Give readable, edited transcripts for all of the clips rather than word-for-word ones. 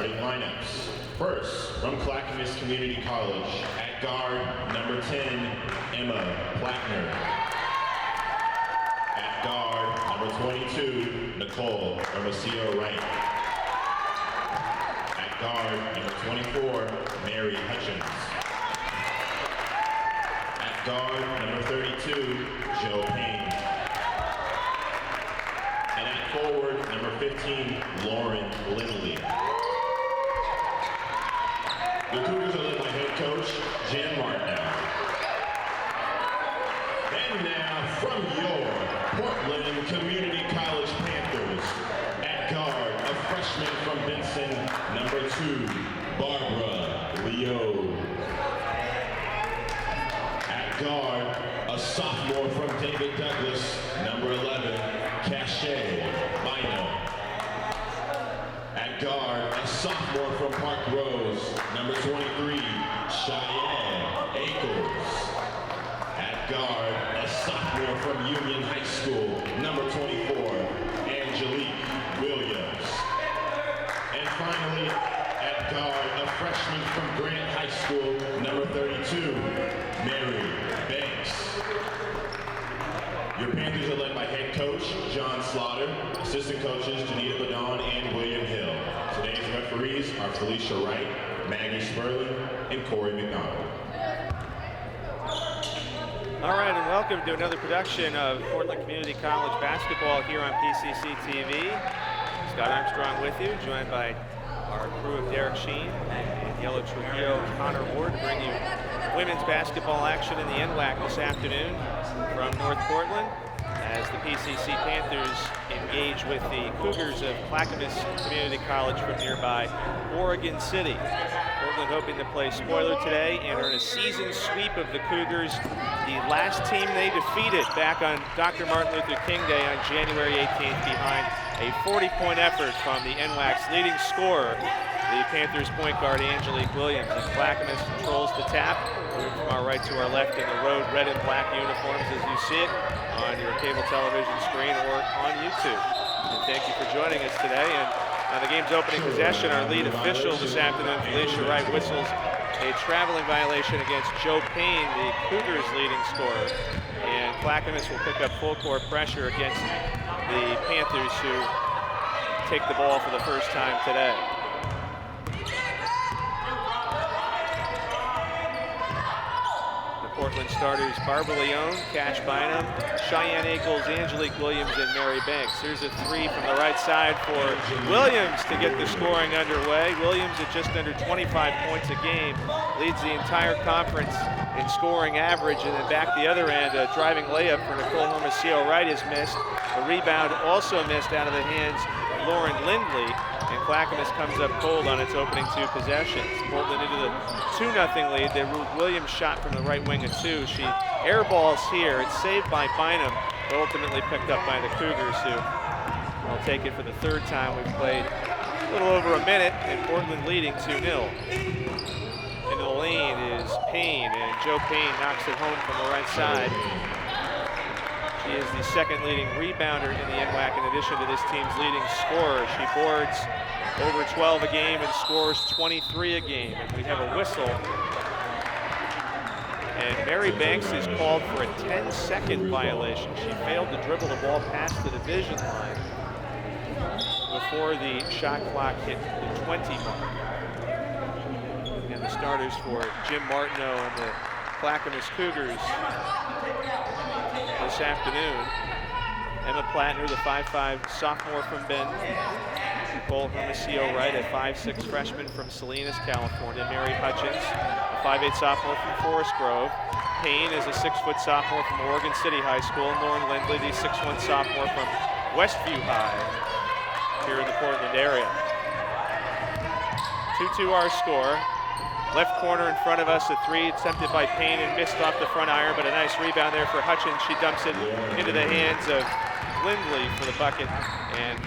Starting lineups. First, from Clackamas Community College, at guard, number 10, Emma Plattner. At guard, number 22, Nicole Hermosillo Wright. At guard, number 24, Mary Hutchins. At guard, number 32, Joe Payne. And at forward, number 15, Lauren Lindley. The Cougars are led by head coach Jen Martinow. And now from your Portland Community College Panthers, at guard, a freshman from Benson, number 2, Barbara Leo. At guard, a sophomore from David Douglas, number 11, Cache Bynum. At guard, a sophomore from Park Rose, number 23, Cheyenne Ackles. At guard, a sophomore from Union High School, number 24, Angelique Williams. And finally, at guard, a freshman from Grant High School, number 32, Mary Banks. Your Panthers are led by head coach John Slaughter, assistant coaches Janita Badon and William Hill. Today's referees are Felicia Wright, Maggie Sperling, and Corey McDonald. All right, and welcome to another production of Portland Community College basketball here on PCC TV. Scott Armstrong with you, joined by our crew of Derek Sheen and Yellow Trujillo and Connor Ward, to bring you women's basketball action in the NWAC this afternoon from North Portland as the PCC Panthers engage with the Cougars of Clackamas Community College from nearby Oregon City. Portland hoping to play spoiler today and earn a season sweep of the Cougars, the last team they defeated back on Dr. Martin Luther King Day on January 18th behind a 40-point effort from the NWAC's leading scorer, the Panthers point guard Angelique Williams. And Clackamas controls the tap, moving from our right to our left in the road red and black uniforms as you see it on your cable television screen or on YouTube. And thank you for joining us today. And on the game's opening possession, our lead official this afternoon, Felicia Wright, whistles a traveling violation against Joe Payne, the Cougars' leading scorer. And Clackamas will pick up full court pressure against the Panthers, who take the ball for the first time today. Portland starters Barbara Leone, Cash Bynum, Cheyenne Ackles, Angelique Williams, and Mary Banks. Here's a three from the right side for Williams to get the scoring underway. Williams at just under 25 points a game, leads the entire conference in scoring average. And then back the other end, a driving layup for Nicole Hermosillo Wright is missed. A rebound also missed out of the hands of Lauren Lindley. And Clackamas comes up cold on its opening 2 possessions. Portland into the 2-0 lead. The Williams shot from the right wing at 2. She airballs here. It's saved by Bynum, but ultimately picked up by the Cougars, who will take it for the 3rd time. We've played a little over a minute, and Portland leading 2-0. Into the lane is Payne, and Joe Payne knocks it home from the right side. She is the 2nd leading rebounder in the NWAC in addition to this team's leading scorer. She boards over 12 a game and scores 23 a game. And we have a whistle. And Mary Banks is called for a 10-second violation. She failed to dribble the ball past the division line before the shot clock hit the 20 mark. And the starters for Jim Martineau and the Clackamas Cougars this afternoon: Emma Plattner, the 5'5" sophomore from Benton; Nicole Hermosillo Wright, a 5'6" freshman from Salinas, California; Mary Hutchins, a 5'8" sophomore from Forest Grove; Payne is a 6-foot sophomore from Oregon City High School; and Lauren Lindley, the 6'1" sophomore from Westview High here in the Portland area. 2-2 our score. Left corner in front of us, a 3 attempted by Payne and missed off the front iron, but a nice rebound there for Hutchins. She dumps it into the hands of Lindley for the bucket, and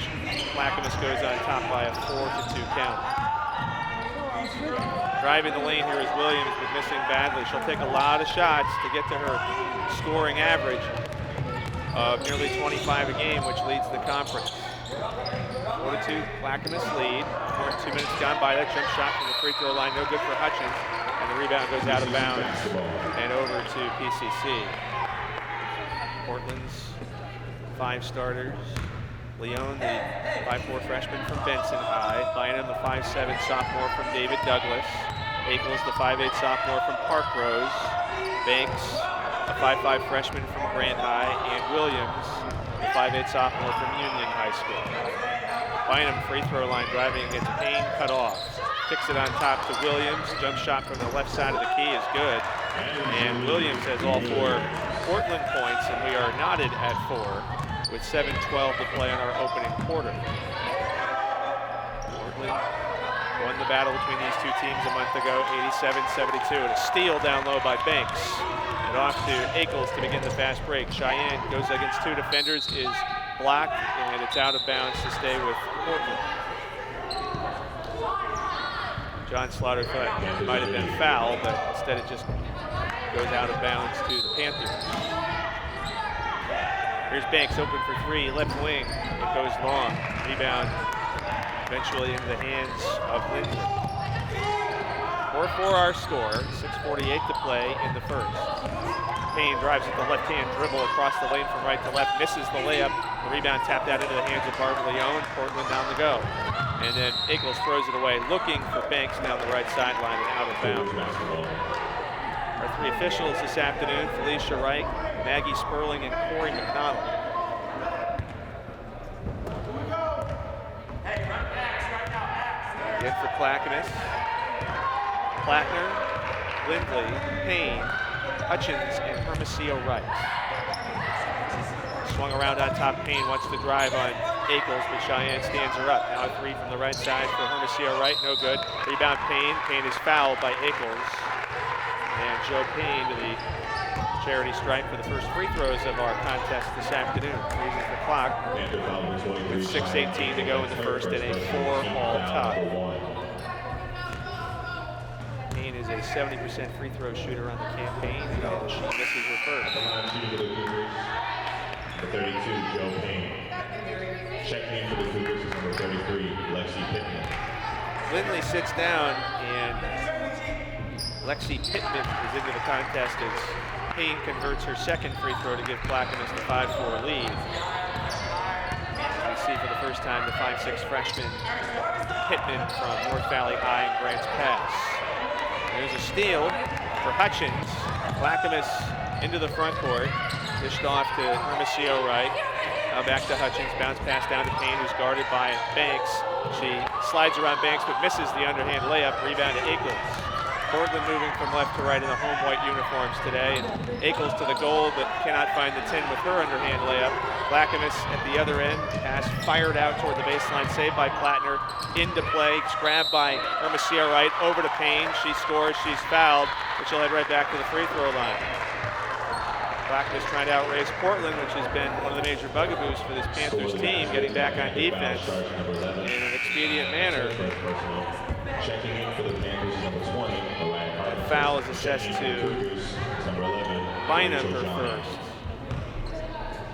Clackamas goes on top by a 4-2 count. Driving the lane here is Williams, but missing badly. She'll take a lot of shots to get to her scoring average of nearly 25 a game, which leads the conference. 4-2 Clackamas lead. 2 minutes gone by. That jump shot from the free throw line, no good for Hutchins. And the rebound goes out of bounds and over to PCC. Portland's 5 starters. Leon, the 5'4" freshman from Benson High. Bynum, the 5'7" sophomore from David Douglas. Ackles, the 5'8" sophomore from Park Rose. Banks, a 5'5" freshman from Grant High. And Williams, the 5'8" sophomore from Union High School. Bynum, free throw line, driving against Payne, cut off. Kicks it on top to Williams. Jump shot from the left side of the key is good. And Williams has all 4 Portland points, and we are knotted at 4 with 7:12 to play in our opening quarter. Portland won the battle between these two teams a month ago, 87-72, and a steal down low by Banks. And off to Ackles to begin the fast break. Cheyenne goes against 2 defenders, is blocked, and it's out of bounds to stay with Portland. John Slaughter thought it might have been foul, but instead it just goes out of bounds to the Panthers. Here's Banks open for 3, left wing. It goes long. Rebound eventually into the hands of Lindley. 4-4 our score, 6:48 to play in the first. Payne drives at the left-hand dribble across the lane from right to left, misses the layup. The rebound tapped out into the hands of Barbara Leon. Portland down the go. And then Ackles throws it away, looking for Banks down the right sideline and out of bounds. Our 3 officials this afternoon, Felicia Wright, Maggie Sperling, and Corey McDonald. Again for Clackamas. Plattner, Lindley, Payne, Hutchins, and Hermosillo Wright. Swung around on top. Payne wants to drive on Ackles, but Cheyenne stands her up. Now a 3 from the right side for Hermosillo Wright, no good. Rebound Payne. Payne is fouled by Ackles. And Joe Payne to the charity stripe for the first free throws of our contest this afternoon. Freezes the clock with 6:18 to go in the first and a 4-all tie. Payne is a 70% free throw shooter on the campaign, and she misses her first. Number 32, Joe Payne. Checking in for the Cougars is number 33, Lexi Pittman. Lindley sits down, and Lexi Pittman is into the contest as Payne converts her second free throw to give Clackamas the 5-4 lead. We see for the first time the 5'6" freshman Pittman from North Valley High and Grants Pass. There's a steal for Hutchins. Clackamas into the front court. Dished off to Hermosillo Wright. Now back to Hutchins. Bounce pass down to Payne, who's guarded by Banks. She slides around Banks but misses the underhand layup. Rebound to Ackles. Portland moving from left to right in the home white uniforms today. And Ackles to the goal but cannot find the 10 with her underhand layup. Clackamas at the other end. Pass fired out toward the baseline. Saved by Plattner. Into play. Grabbed by Hermosillo Wright. Over to Payne. She scores. She's fouled. But she'll head right back to the free throw line. Clackamas trying to outrace Portland, which has been one of the major bugaboos for this Panthers team, getting back on defense in an expedient manner. Checking in for the Panthers is number 20. That foul is assessed to Bynum, her first.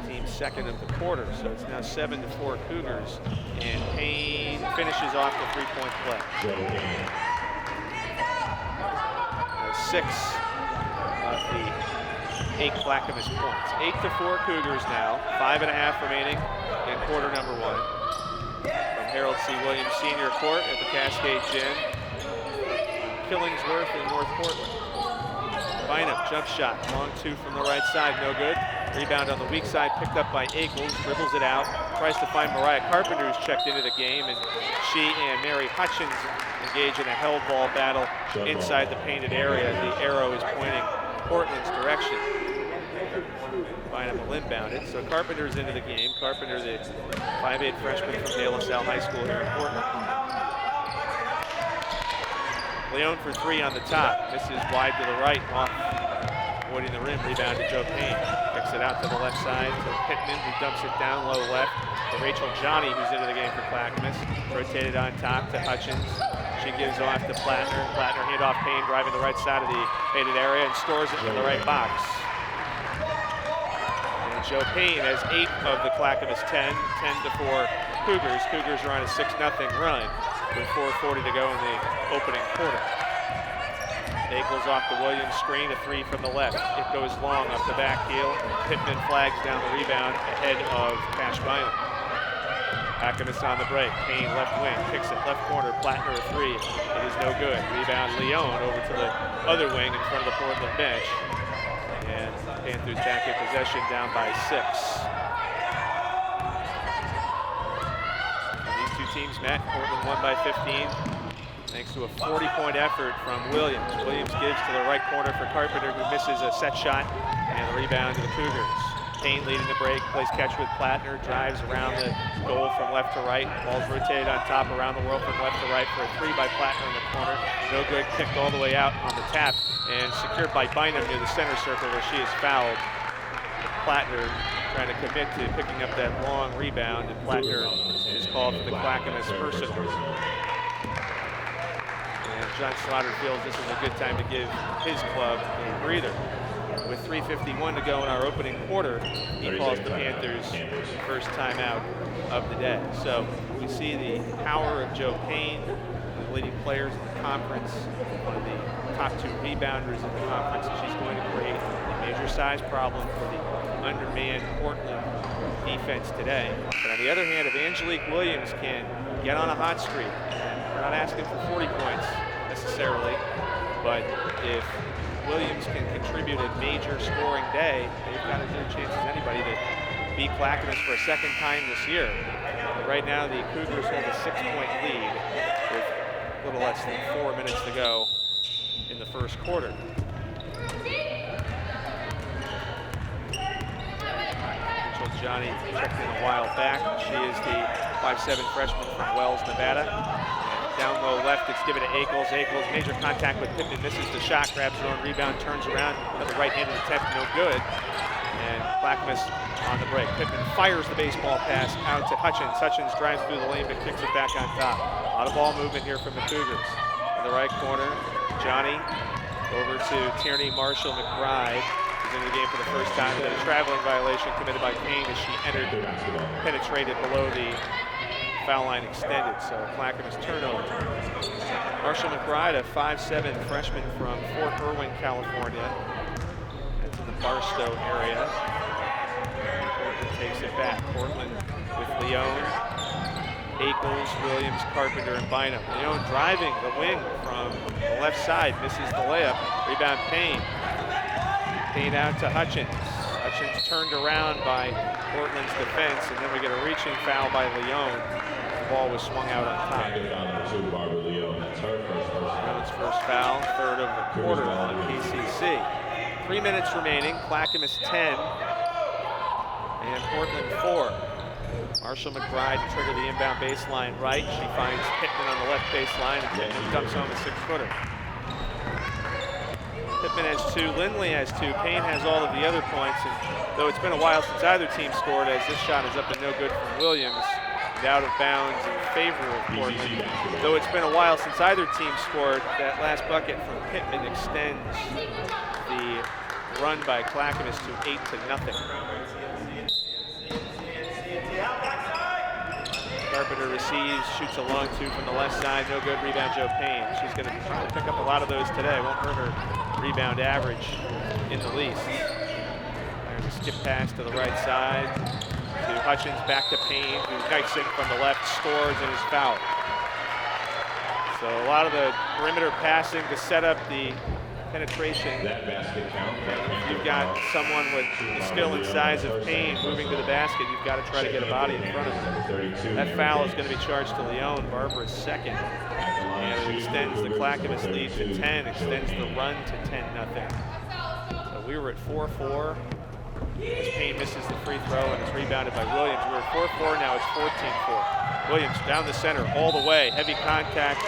Team's second of the quarter, so it's now 7-4 Cougars. And Payne finishes off the three-point play. 6 of the 8 Clackamas points. 8-4 Cougars now. 5.5 remaining in quarter number 1. From Harold C. Williams Senior Court at the Cascade Gym, Killingsworth in North Portland. Bynum, jump shot, long 2 from the right side, no good. Rebound on the weak side, picked up by Ackles, dribbles it out, tries to find Mariah Carpenter, who's checked into the game, and she and Mary Hutchins engage in a hell ball battle inside the painted area. The arrow is pointing Portland's direction. Bynum will inbound it, so Carpenter's into the game. Carpenter, the 5'8" freshman from De La Salle High School here in Portland. Leon for 3 on the top, misses wide to the right, off avoiding the rim. Rebound to Joe Payne, kicks it out to the left side to Pittman, who dumps it down low left to Rachel Johnny, who's into the game for Clackamas. Rotated on top to Hutchins. She gives off to Plattner. Plattner hand off Payne, driving the right side of the painted area and stores it in the right box. And Joe Payne has 8 of the Clackamas 10, 10-4 Cougars. Cougars are on a 6-0 run with 4:40 to go in the opening quarter. Akel's off the Williams screen, a three from the left. It goes long up the back heel. Pittman flags down the rebound ahead of Cash Bynum. Clackamas on the break. Payne left wing, kicks it left corner. Plattner a three. It is no good. Rebound Leon over to the other wing in front of the Portland bench. And Panthers back in possession, down by 6. And these two teams met. Portland won by 15. Thanks to a 40-point effort from Williams. Williams gives to the right corner for Carpenter, who misses a set shot, and the rebound to the Cougars. Payne leading the break, plays catch with Plattner, drives around the goal from left to right. Ball's rotated on top around the world from left to right for a three by Plattner in the corner. No good, kicked all the way out on the tap, and secured by Bynum near the center circle where she is fouled. Plattner trying to commit to picking up that long rebound, and Plattner is called for the Clackamas personal. John Slaughter feels this is a good time to give his club a breather. With 3:51 to go in our opening quarter, he calls the Panthers first timeout of the day. So we see the power of Joe Payne, the leading players in the conference, one of the top 2 rebounders in the conference, and she's going to create a major size problem for the undermanned Portland defense today. But on the other hand, if Angelique Williams can get on a hot streak, we're not asking for 40 points necessarily, but if Williams can contribute a major scoring day, they've got as good a chance as anybody to beat Clackamas for a second time this year. But right now, the Cougars hold a 6-point lead with a little less than 4 minutes to go in the first quarter. Mitchell Johnny checked in a while back. She is the 5'7" freshman from Wells, Nevada. Down low left, it's given to Akel's. Akel's major contact with Pittman, misses the shot, grabs her own rebound, turns around, another right-handed attempt, no good. And Clackamas on the break. Pittman fires the baseball pass out to Hutchins. Hutchins drives through the lane but kicks it back on top. A lot of ball movement here from the Cougars. In the right corner, Johnny over to Tierney Marshall McBride. He's into the game for the first time. And then a traveling violation committed by Payne as she penetrated below the foul line extended, so Clackamas turnover. Marshall McBride, a 5'7" freshman from Fort Irwin, California. That's in the Barstow area. Portland takes it back. Portland with Leon, Akel's, Williams, Carpenter, and Bynum. Leon driving the wing from the left side, misses the layup. Rebound Payne. Payne out to Hutchins. Hutchins turned around by Portland's defense, and then we get a reaching foul by Leon. The ball was swung out on top. Leon's first foul, third of the quarter on PCC. 3 minutes remaining, Clackamas 10, and Portland 4. Marshall McBride triggered the inbound baseline right. She finds Pittman on the left baseline, and Pittman dumps home a 6-footer. Pittman has 2, Lindley has 2, Payne has all of the other points, and though it's been a while since either team scored, as this shot is up and no good from Williams, and out of bounds in favor of Portland. Though it's been a while since either team scored, that last bucket from Pittman extends the run by Clackamas to 8-0. Carpenter receives, shoots a long 2 from the left side, no good. Rebound Joe Payne. She's going to try to pick up a lot of those today. Won't hurt her rebound average in the least. There's a skip pass to the right side to Hutchins, back to Payne, who kites in from the left, scores, and is fouled. So a lot of the perimeter passing to set up the penetration. That basket count. You've got someone with the skill and size of Payne moving to the basket. You've got to try to get a body in front of him. That foul is going to be charged to Leon, Barbara's second. And it extends the Clackamas lead to 10, extends the run to 10-0. So we were at 4-4. As Payne misses the free throw and is rebounded by Williams. We were at 4-4, now it's 14-4. Williams down the center all the way, heavy contact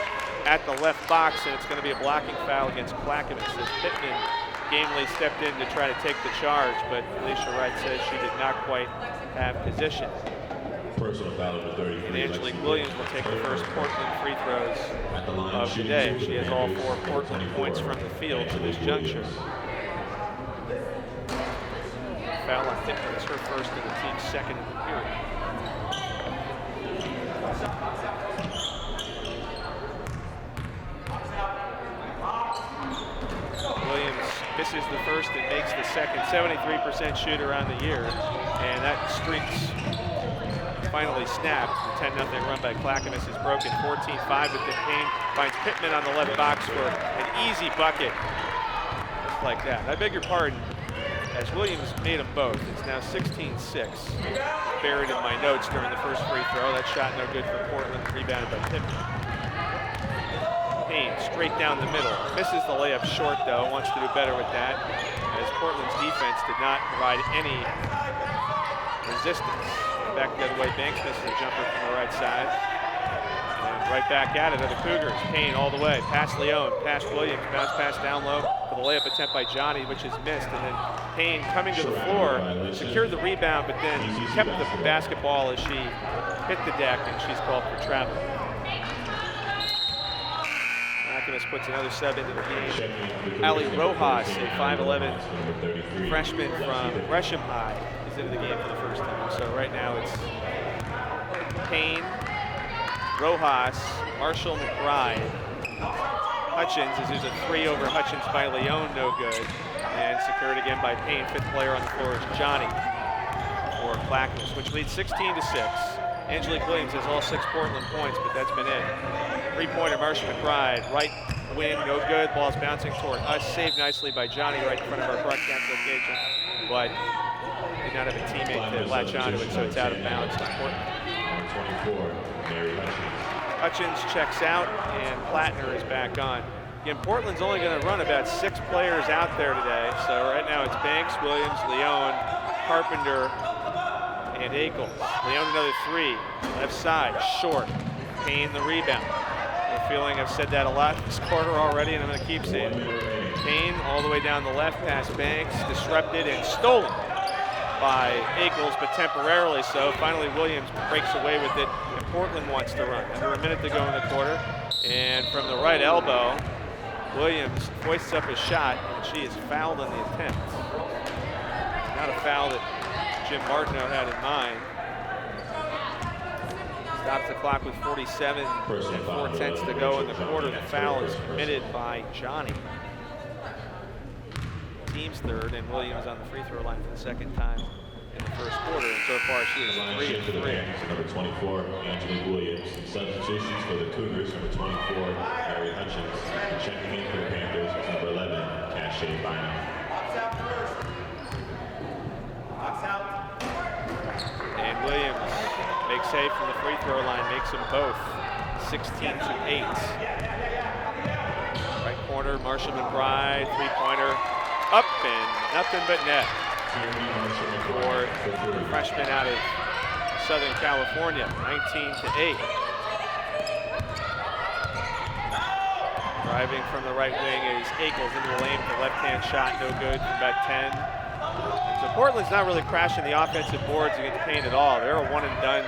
at the left box, and it's going to be a blocking foul against Clackamas as Pittman gamely stepped in to try to take the charge, but Alicia Wright says she did not quite have position. Personal foul of the 30. And Angelique Williams will take the first Portland free throws of the day. She has all 4 Portland points from the field to this juncture. Foul on Pittman is her first and the team's second in the period. Williams misses the first and makes the second. 73% shooter on the year, and that streak's finally snapped. The 10-0 run by Clackamas is broken. 14-5, but then Payne finds Pittman on the left box for an easy bucket. Just like that. I beg your pardon, as Williams made them both. It's now 16-6. Buried in my notes during the first free throw. That shot no good for Portland, rebounded by Pittman. Payne straight down the middle. Misses the layup short though, wants to do better with that, as Portland's defense did not provide any resistance. Back the other way, Banks misses a jumper from the right side. And right back at it are the Cougars. Payne all the way, past Leone, past Williams, bounce pass down low for the layup attempt by Johnny, which is missed. And then Payne coming to the floor, secured the rebound, but then kept the basketball as she hit the deck, and she's called for travel. Clackamas puts another sub into the game. Ali Rojas, a 5'11" freshman from Gresham High, is into the game for the first time. So right now it's Payne, Rojas, Marshall, McBride, Hutchins, as there's a 3 over Hutchins by Leone, no good. And secured again by Payne. 5th player on the floor is Johnny for Clackamas, which leads 16-6. Angelique Williams has all 6 Portland points, but that's been it. 3-pointer, Marshall McBride, right wing, no good. Ball's bouncing toward us, saved nicely by Johnny right in front of our broadcast location, but did not have a teammate to latch onto it, so it's out of bounds to Portland. 24, Mary Hutchins checks out, and Plattner is back on. Again, Portland's only going to run about 6 players out there today, so right now it's Banks, Williams, Leone, Carpenter, and Akels. Leone another 3, left side, short. Payne the rebound. I'm feeling I've said that a lot this quarter already, and I'm going to keep saying it. Payne all the way down the left past Banks, disrupted and stolen by Akels, but temporarily so. Finally, Williams breaks away with it, and Portland wants to run. Under a minute to go in the quarter, and from the right elbow, Williams hoists up his shot, and she is fouled on the attempt. Not a foul that Jim Martineau had in mind. Stops the clock with 47 and 4/10 to go in the quarter. The foul is committed by Johnny. Team's third, and Williams on the free throw line for the second time in the first quarter. And so far, she is 3 of 3. Number 24, Angelique Williams. Substitutions for the Cougars, number 24, Mary Hutchins. And checking in for the Panthers is number 11, Cache Bynum. And Williams makes hay from the free throw line, makes them both 16-8. Right corner, Marshall McBride, 3-pointer, up and nothing but net for the freshman out of Southern California, 19-8. Driving from the right wing is Akels into the lane for the left-hand shot, no good from about 10. So Portland's not really crashing the offensive boards against Payne at all. They're a one-and-done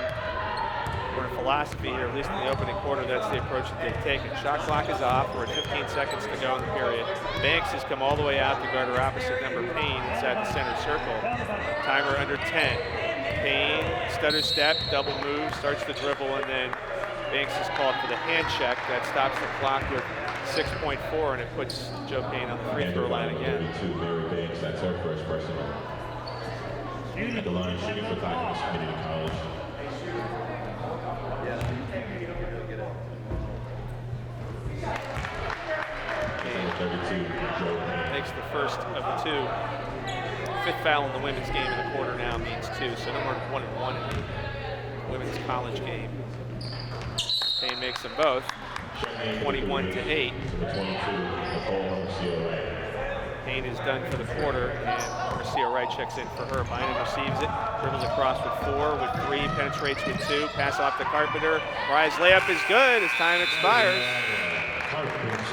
sort of philosophy here, at least in the opening quarter. That's the approach that they've taken. Shot clock is off. We're at 15 seconds to go in the period. Banks has come all the way out to guard her opposite number Payne inside the center circle. Timer under 10. Payne, stutter step, double move, starts the dribble, and then Banks is called for the hand check. That stops the clock with 6.4, and it puts Joe Payne on the free throw line again. 32, Mary Banks, that's her first personal. At the line, shooting for Clackamas Community College. Makes the first of the 2. 5th foul in the women's game in the quarter now means 2, so no more than 1-1 in the women's college game. Payne makes them both, 21-8. Payne is done for the quarter, and Marcia Wright checks in for her. Bynum receives it, dribbles across with 4, with 3, penetrates with 2, pass off to Carpenter. Mariah's layup is good as time expires.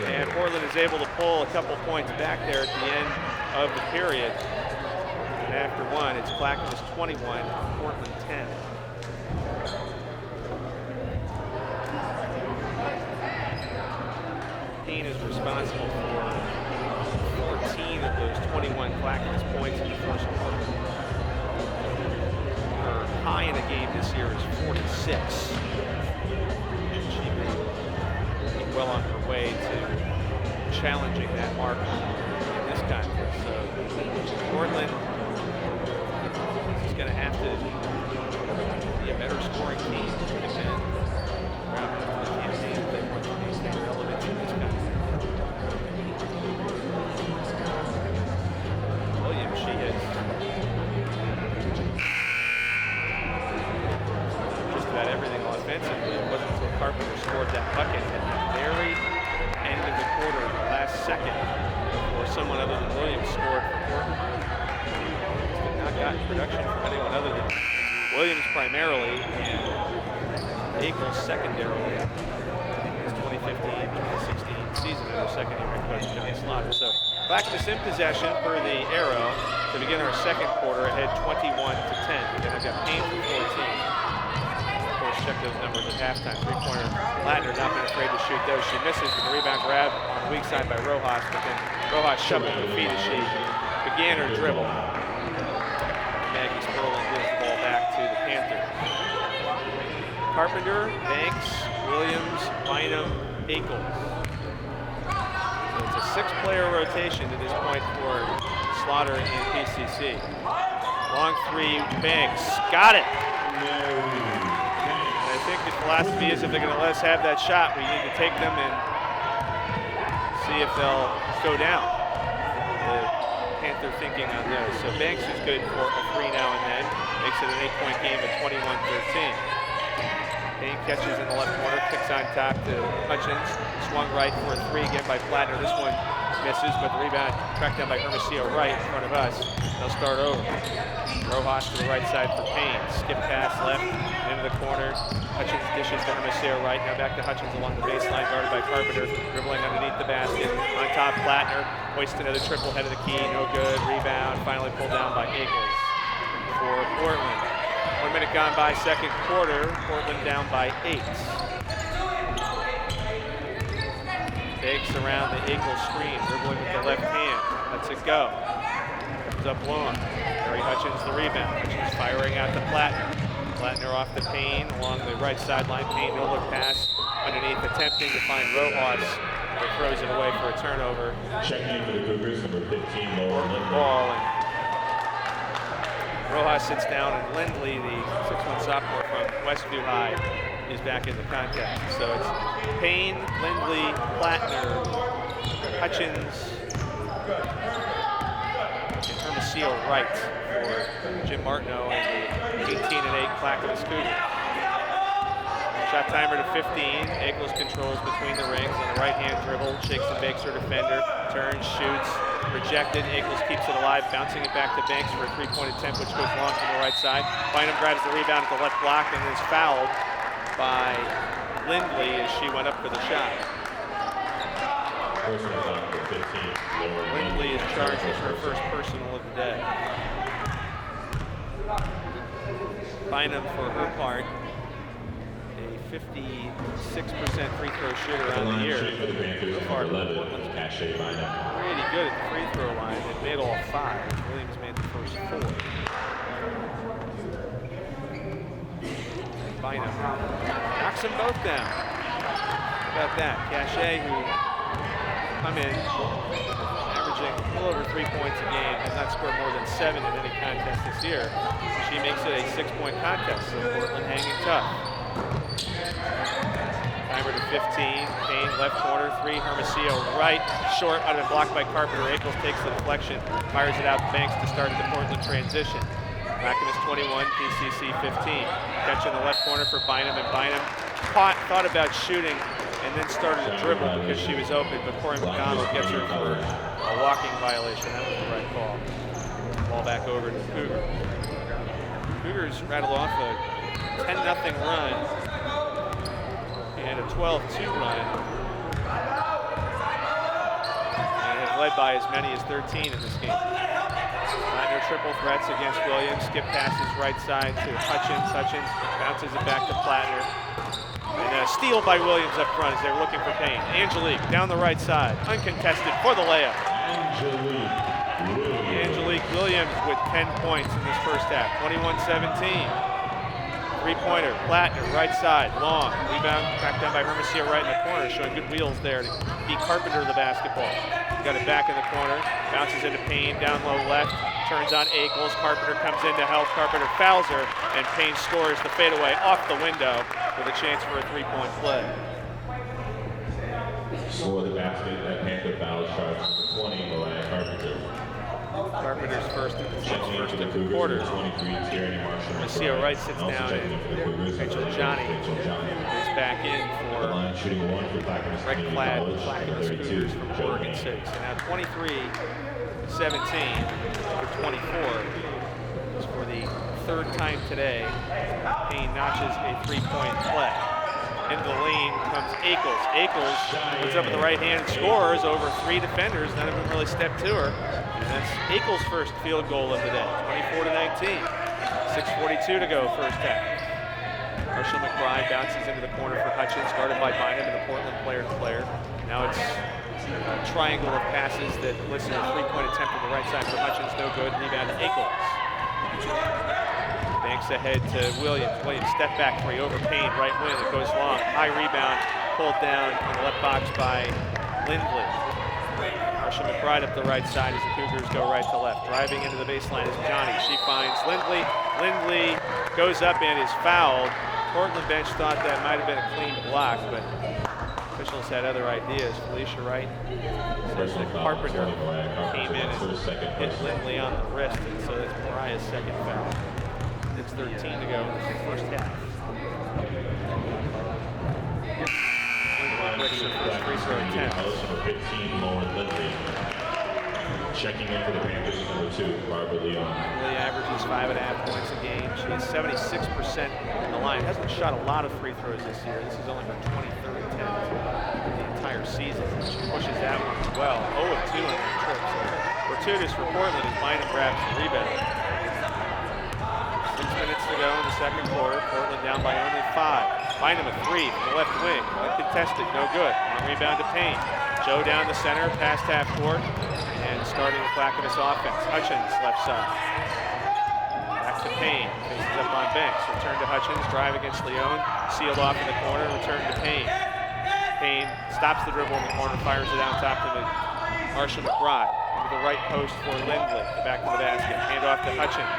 And Portland is able to pull a couple points back there at the end of the period. And after 1, it's Clackamas 21, Portland 10. Payne is responsible for 14 of those 21 Clackamas points in the first quarter. Her high in the game this year is 46. and she may be well on her way to challenging that mark in this contest. So Portland is going to have to be a better scoring team to defend around the campaign if they want to maintain relevance in this contest. Williams, she has just about everything offensively. It wasn't until Carpenter scored that bucket at the very end of the quarter, the last second, before someone other than Williams scored for Portland. Just not gotten production from anyone other than Williams primarily and Eagles secondarily. His 2015-2016 season under second-year head coach John Slaughter. So Clackamas in possession per the arrow to begin our second quarter, ahead 21-10. Again, I've got Payne for 14. Of course, check those numbers at halftime. Three-pointer, Latner not been afraid to shoot those. She misses with the rebound grab on the weak side by Rojas, but then Rojas shoved her feet as she began her dribble. Maggie Sperling gives the ball back to the Panthers. Carpenter, Banks, Williams, Bynum, Eagles. So it's a six-player rotation to this point for Slaughter and PCC. Long three, Banks, got it. I think the philosophy is if they're going to let us have that shot, we need to take them and see if they'll go down. The Panther thinking on those. So Banks is good for a three now and then. Makes it an 8-point game at 21-13. Payne catches in the left corner, kicks on top to Hutchins. Swung right for a three again by Plattner. This one misses, but the rebound tracked down by Hermosillo right in front of us. They'll start over. Rojas to the right side for Payne. Skip pass left into the corner. Hutchins dishes to Hermosillo right. Now back to Hutchins along the baseline, guarded by Carpenter. Dribbling underneath the basket. On top, Plattner. Hoists another triple, head of the key. No good. Rebound. Finally pulled down by Eagles for Portland. 1 minute gone by, second quarter. Portland down by 8. Takes around the Eagles screen, dribbling with the left hand. Lets it go. Comes up long. Harry Hutchins the rebound. Hutchins firing out to Plattner. Plattner off to Payne along the right sideline. Payne no look pass underneath, attempting to find Rojas, but throws it away for a turnover. Checking for the Cougars, number 15, Lauren Ball, and Rojas sits down, and Lindley, the 6'1" sophomore from Westview High, is back in the contest. So it's Payne, Lindley, Plattner, Hutchins, and Hermosillo Wright for Jim Martineau and the 18-8 Clackamas Cougars. Shot timer to 15. Eagles controls between the rings on the right-hand dribble, shakes and bakes her defender, turns, shoots, rejected. Eagles keeps it alive, bouncing it back to Banks for a three-point attempt, which goes long from the right side. Bynum grabs the rebound at the left block and is fouled by Lindley as she went up for the shot. Lindley is charged with her first personal of the day. Bynum, for her part, a 56% free throw shooter on the year. So far, Portland's pretty good at the free throw line. It made all 5. Williams made the first 4. Bynum knocks them both down. How about that? Cachet, who come in averaging a little over 3 points a game, has not scored more than 7 in any contest this year. She makes it a 6-point contest, so Portland hanging tough. Timer to 15, Payne left corner, 3, Hermosillo right, short, out of blocked by Carpenter. Eagles takes the deflection, fires it out to Banks to start the Portland transition. Clackamas 21, PCC 15. Catch in the left corner for Bynum, and Bynum thought about shooting and then started to dribble because she was open, but Corey McDonald gets her for a walking violation. That was the right call. Ball back over to the Cougars. Cougars rattle off a 10-0 run and a 12-2 run, and have led by as many as 13 in this game. Minor triple threats against Williams. Skip passes right side to Hutchins. Hutchins bounces it back to Plattner. And a steal by Williams up front as they were looking for Payne. Angelique down the right side, uncontested for the layup. Angelique Williams with 10 points in this first half, 21-17. Three-pointer, Plattner, right side, long. Rebound, cracked down by Hermosillo right in the corner, showing good wheels there to beat Carpenter the basketball. Got it back in the corner, bounces into Payne, down low left, turns on Ackles. Carpenter comes in to help. Carpenter fouls her, and Payne scores the fadeaway off the window with a chance for a three-point play. Score the basket at Panther foul charge number 20, Mariah Carpenter. Carpenter's first of the Cougars, quarter. 23, Tierney Marshall. Marcia Wright sits down, and Rachel Johnny is back in for red-clad Clackamas Cougars from Oregon 6. And now 23-17 for 24 is for the third time today. Payne notches a three-point play. Into the lane comes Ackles. Ackles puts up with the right hand, scores over three defenders. None of them really stepped to her. And that's Ackles' first field goal of the day, 24-19. 6:42 to go, first half. Marshall McBride bounces into the corner for Hutchins, guarded by Bynum and the Portland player-to-player. Now it's a triangle of passes that listen to a three-point attempt on the right side for Hutchins, no good. Rebound to Ackles. Banks ahead to Williams. Williams step back three over Payne, right wing. It goes long. High rebound, pulled down in the left box by Lindley. Marshall McBride up the right side as the Cougars go right to left. Driving into the baseline is Johnny. She finds Lindley. Lindley goes up and is fouled. Portland bench thought that might have been a clean block, but officials had other ideas. Felicia Wright says that Carpenter came in and hit Lindley on the wrist, and so that's Mariah's second foul. It's 13 to go in the first half. Lindley breaks her first free throw attempt. Number 15, Lauren Lindley. Checking in for the Panthers is number 2, Barbara Leon. Lindley averages 5.5 points a game. She is 76% from the line. Hasn't shot a lot of free throws this year. This is only her 23rd attempt the entire season. She pushes that one as well. 0 of 2 on her trip. So fortuitous for Portland as Bynum grabs the rebound. 6 minutes to go in the second quarter. Portland down by only 5. Bynum a three from the left wing. Uncontested, no good. On rebound to Payne. Joe down the center, past half court, and starting the Clackamas offense. Hutchins left side. Back to Payne. Faces up on Banks. Return to Hutchins. Drive against Leone. Sealed off in the corner. Return to Payne. Payne stops the dribble in the corner, fires it out top to the Marshall McBride. Into the right post for Lindley. Back to the basket. Hand off to Hutchins.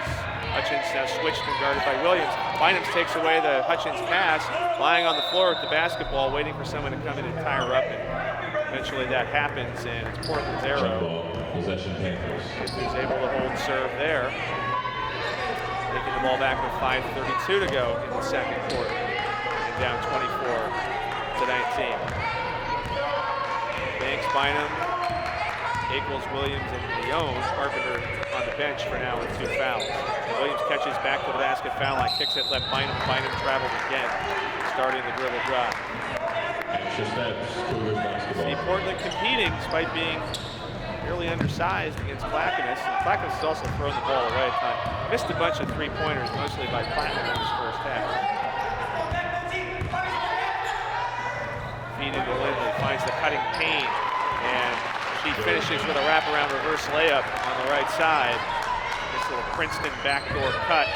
Hutchins now switched and guarded by Williams. Bynum takes away the Hutchins pass, lying on the floor with the basketball, waiting for someone to come in and tie her up. And eventually that happens, and it's Portland's arrow. Possession Panthers. Who's able to hold serve there. Taking the ball back with 5:32 to go in the second quarter. And down 24-19. Banks, Bynum, Ackles, Williams, and Leone. Carpenter on the bench for now with 2 fouls. Williams catches back to the basket, foul line, kicks it left. Bynum travels again, starting the dribble drive. Extra steps, Cougars basketball. See Portland competing despite being fairly undersized against Clackamas. And Clackamas has also thrown the ball away at times. Missed a bunch of three-pointers, mostly by Plattner in this first half. Feed into Lindley, finds the cutting Payne, and she finishes with a wraparound reverse layup on the right side. This little Princeton backdoor cut.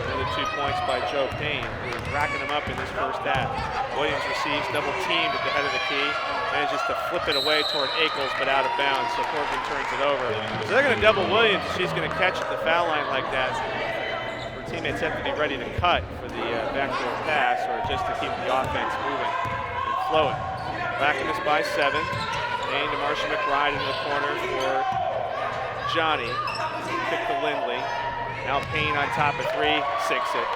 Another 2 points by Joe Payne, who is racking them up in this first half. Williams receives double teamed at the head of the key. Manages to flip it away toward Ackles, but out of bounds, so Portland turns it over. So they're going to double Williams. She's going to catch at the foul line like that. Her teammates have to be ready to cut for the backdoor pass, or just to keep the offense moving and flowing. Clackamas by 7. Payne to Marshall McBride in the corner for Johnny. Kick to Lindley. Now Payne on top of 3, sinks it.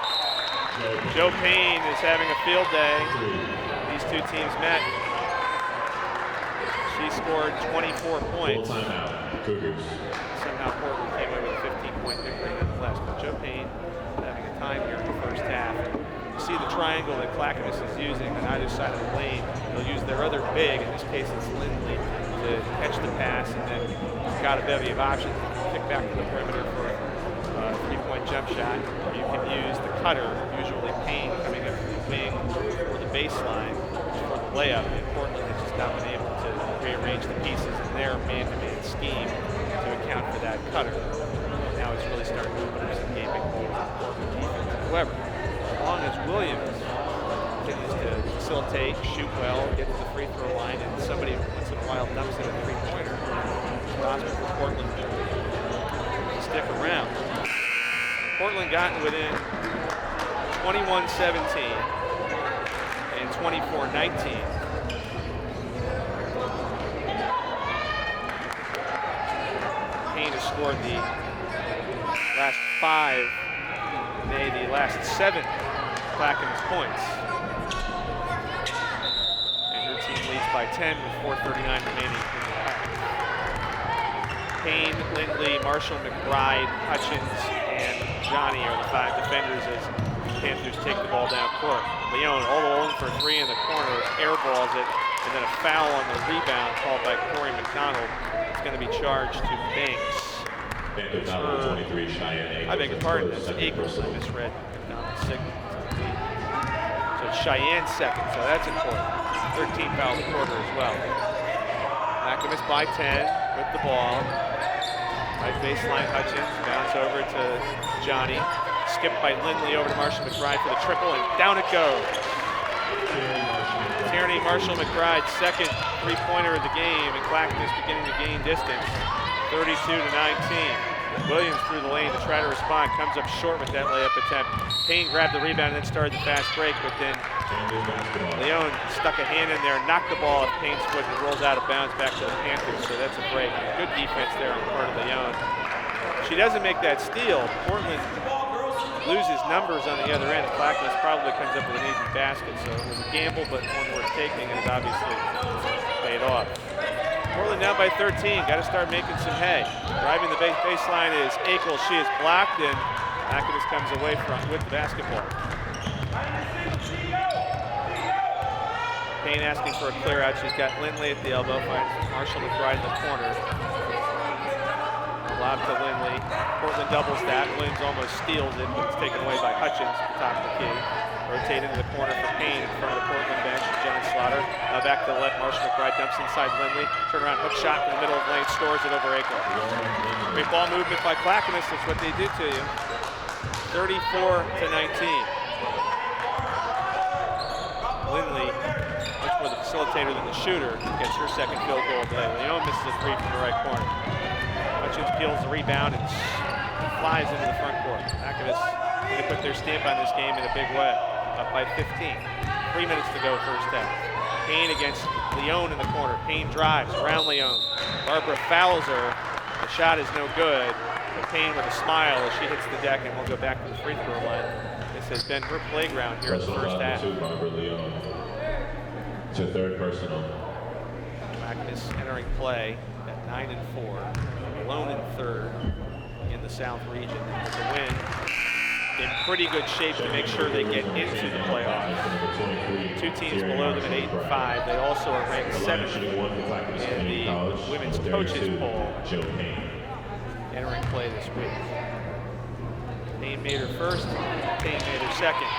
Joe Payne is having a field day. These two teams met. She scored 24 points. Somehow Portland came away with a 15-point victory nonetheless. But Joe Payne having a time here in the first half. You see the triangle that Clackamas is using on either side of the lane. They'll use their other big, in this case it's Lindley, to catch the pass, and then got a bevy of options. Kick back to the perimeter for a three-point jump shot. Or you can use the cutter, usually Payne coming up from the wing or the baseline for the layup. And Portland has just not been able to rearrange the pieces in their man-to-man scheme to account for that cutter. Now it's really starting to open up some gaping holes in Portland defense. whatsoever. As long as Williams continues to facilitate, shoot well, get to the free throw line, and somebody once in a while dumps in a three-pointer, it's possible for Portland to stick around. Portland gotten within 21-17 and 24-19. Payne has scored the last 5, the last 7 Clackamas points. And her team leads by 10 with 4:39 remaining in the half. Payne, Lindley, Marshall, McBride, Hutchins, and Johnny are the 5 defenders as Panthers take the ball down court. Leone all alone for 3 in the corner, airballs it, and then a foul on the rebound called by Corey McDonald. It's going to be charged to Banks. I beg your pardon, that's Eagles. I misread McDonald's signal. So it's Cheyenne's second, so that's important. 13 foul the quarter as well. Clackamas by 10 with the ball. Right baseline Hutchins, bounce over to Johnny. Skipped by Lindley over to Marshall McBride for the triple, and down it goes. Tierney, Marshall McBride, second three-pointer of the game, and Clackamas beginning to gain distance, 32-19. Williams through the lane to try to respond, comes up short with that layup attempt. Payne grabbed the rebound and then started the fast break, but then Leone stuck a hand in there, knocked the ball off Payne's foot, and rolls out of bounds back to the Panthers, so that's a break. Good defense there on the part of Leone. She doesn't make that steal. Portland loses numbers on the other end. Clackamas probably comes up with an easy basket, so it was a gamble, but one worth taking, and it obviously paid off. Portland down by 13, got to start making some hay. Driving the baseline is Akel. She is blocked, and Clackamas comes away with the basketball. Payne asking for a clear out. She's got Lindley at the elbow, finds Marshall McBride in the corner. Lob to Lindley. Portland doubles that. Williams almost steals it, but it's taken away by Hutchins at the top of the key. Rotate into the corner for Payne in front of the Portland bench. John Slaughter. Now back to the left. Marshall McBride dumps inside Lindley. Turnaround hook shot from the middle of the lane. Stores it over Akel. Great ball movement by Clackamas. That's what they do to you. 34-19. Lindley, much more the facilitator than the shooter, gets her second field goal today. Leone misses a 3 from the right corner. Hutchins peels the rebound and flies into the front court. Clackamas going to put their stamp on this game in a big way. Up by 15. 3 minutes to go first half. Payne against Leone in the corner. Payne drives around Leone. Barbara fouls her. The shot is no good. But Payne with a smile as she hits the deck, and we'll go back to the free throw line. This has been her playground here in the first half. Barbara Leone. It's her third personal. Clackamas entering play at 9-4. Alone in third in the South region. With a win, in pretty good shape to make sure they get into the playoffs. 2 teams below them at 8-5. They also are ranked 7th in the women's coaches poll. Entering play this week. Payne made her first. Payne made her second.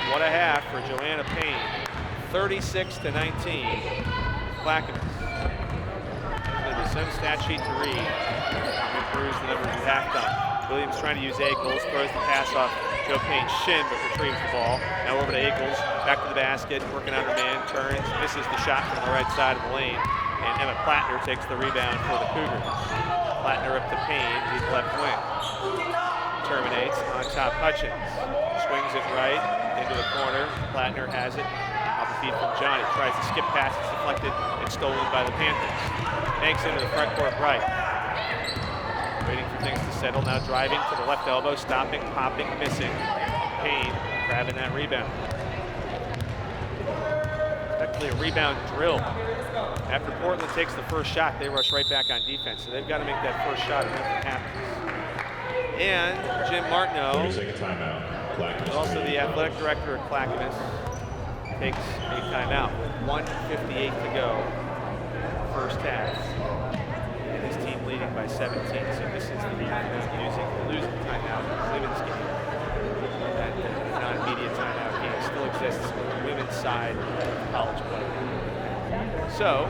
What a half for Joanna Payne. 36-19. Clackamas. Some stat sheet to read. Improves the numbers we hacked on. Williams trying to use Ackles, throws the pass off Joe Payne's shin, but retrieves the ball. Now over to Ackles, back to the basket, working on her man, turns, misses the shot from the right side of the lane, and Emma Plattner takes the rebound for the Cougars. Plattner up to Payne, his left wing. Terminates on top Hutchins. Swings it right into the corner. Plattner has it. Off the feed from Johnny. Tries to skip pass. It's deflected and stolen by the Panthers. Banks into the front court right. Waiting for things to settle. Now driving to the left elbow. Stopping, popping, missing. Payne grabbing that rebound. Effectively a rebound drill. After Portland takes the first shot, they rush right back on defense. So they've got to make that first shot or nothing happens. And Jim Martineau, also the athletic director at Clackamas, takes a timeout with 1:58 to go first half. And his team leading by 17. So this is the losing timeout in the women's game. That non-media timeout game still exists on the women's side of college play. So,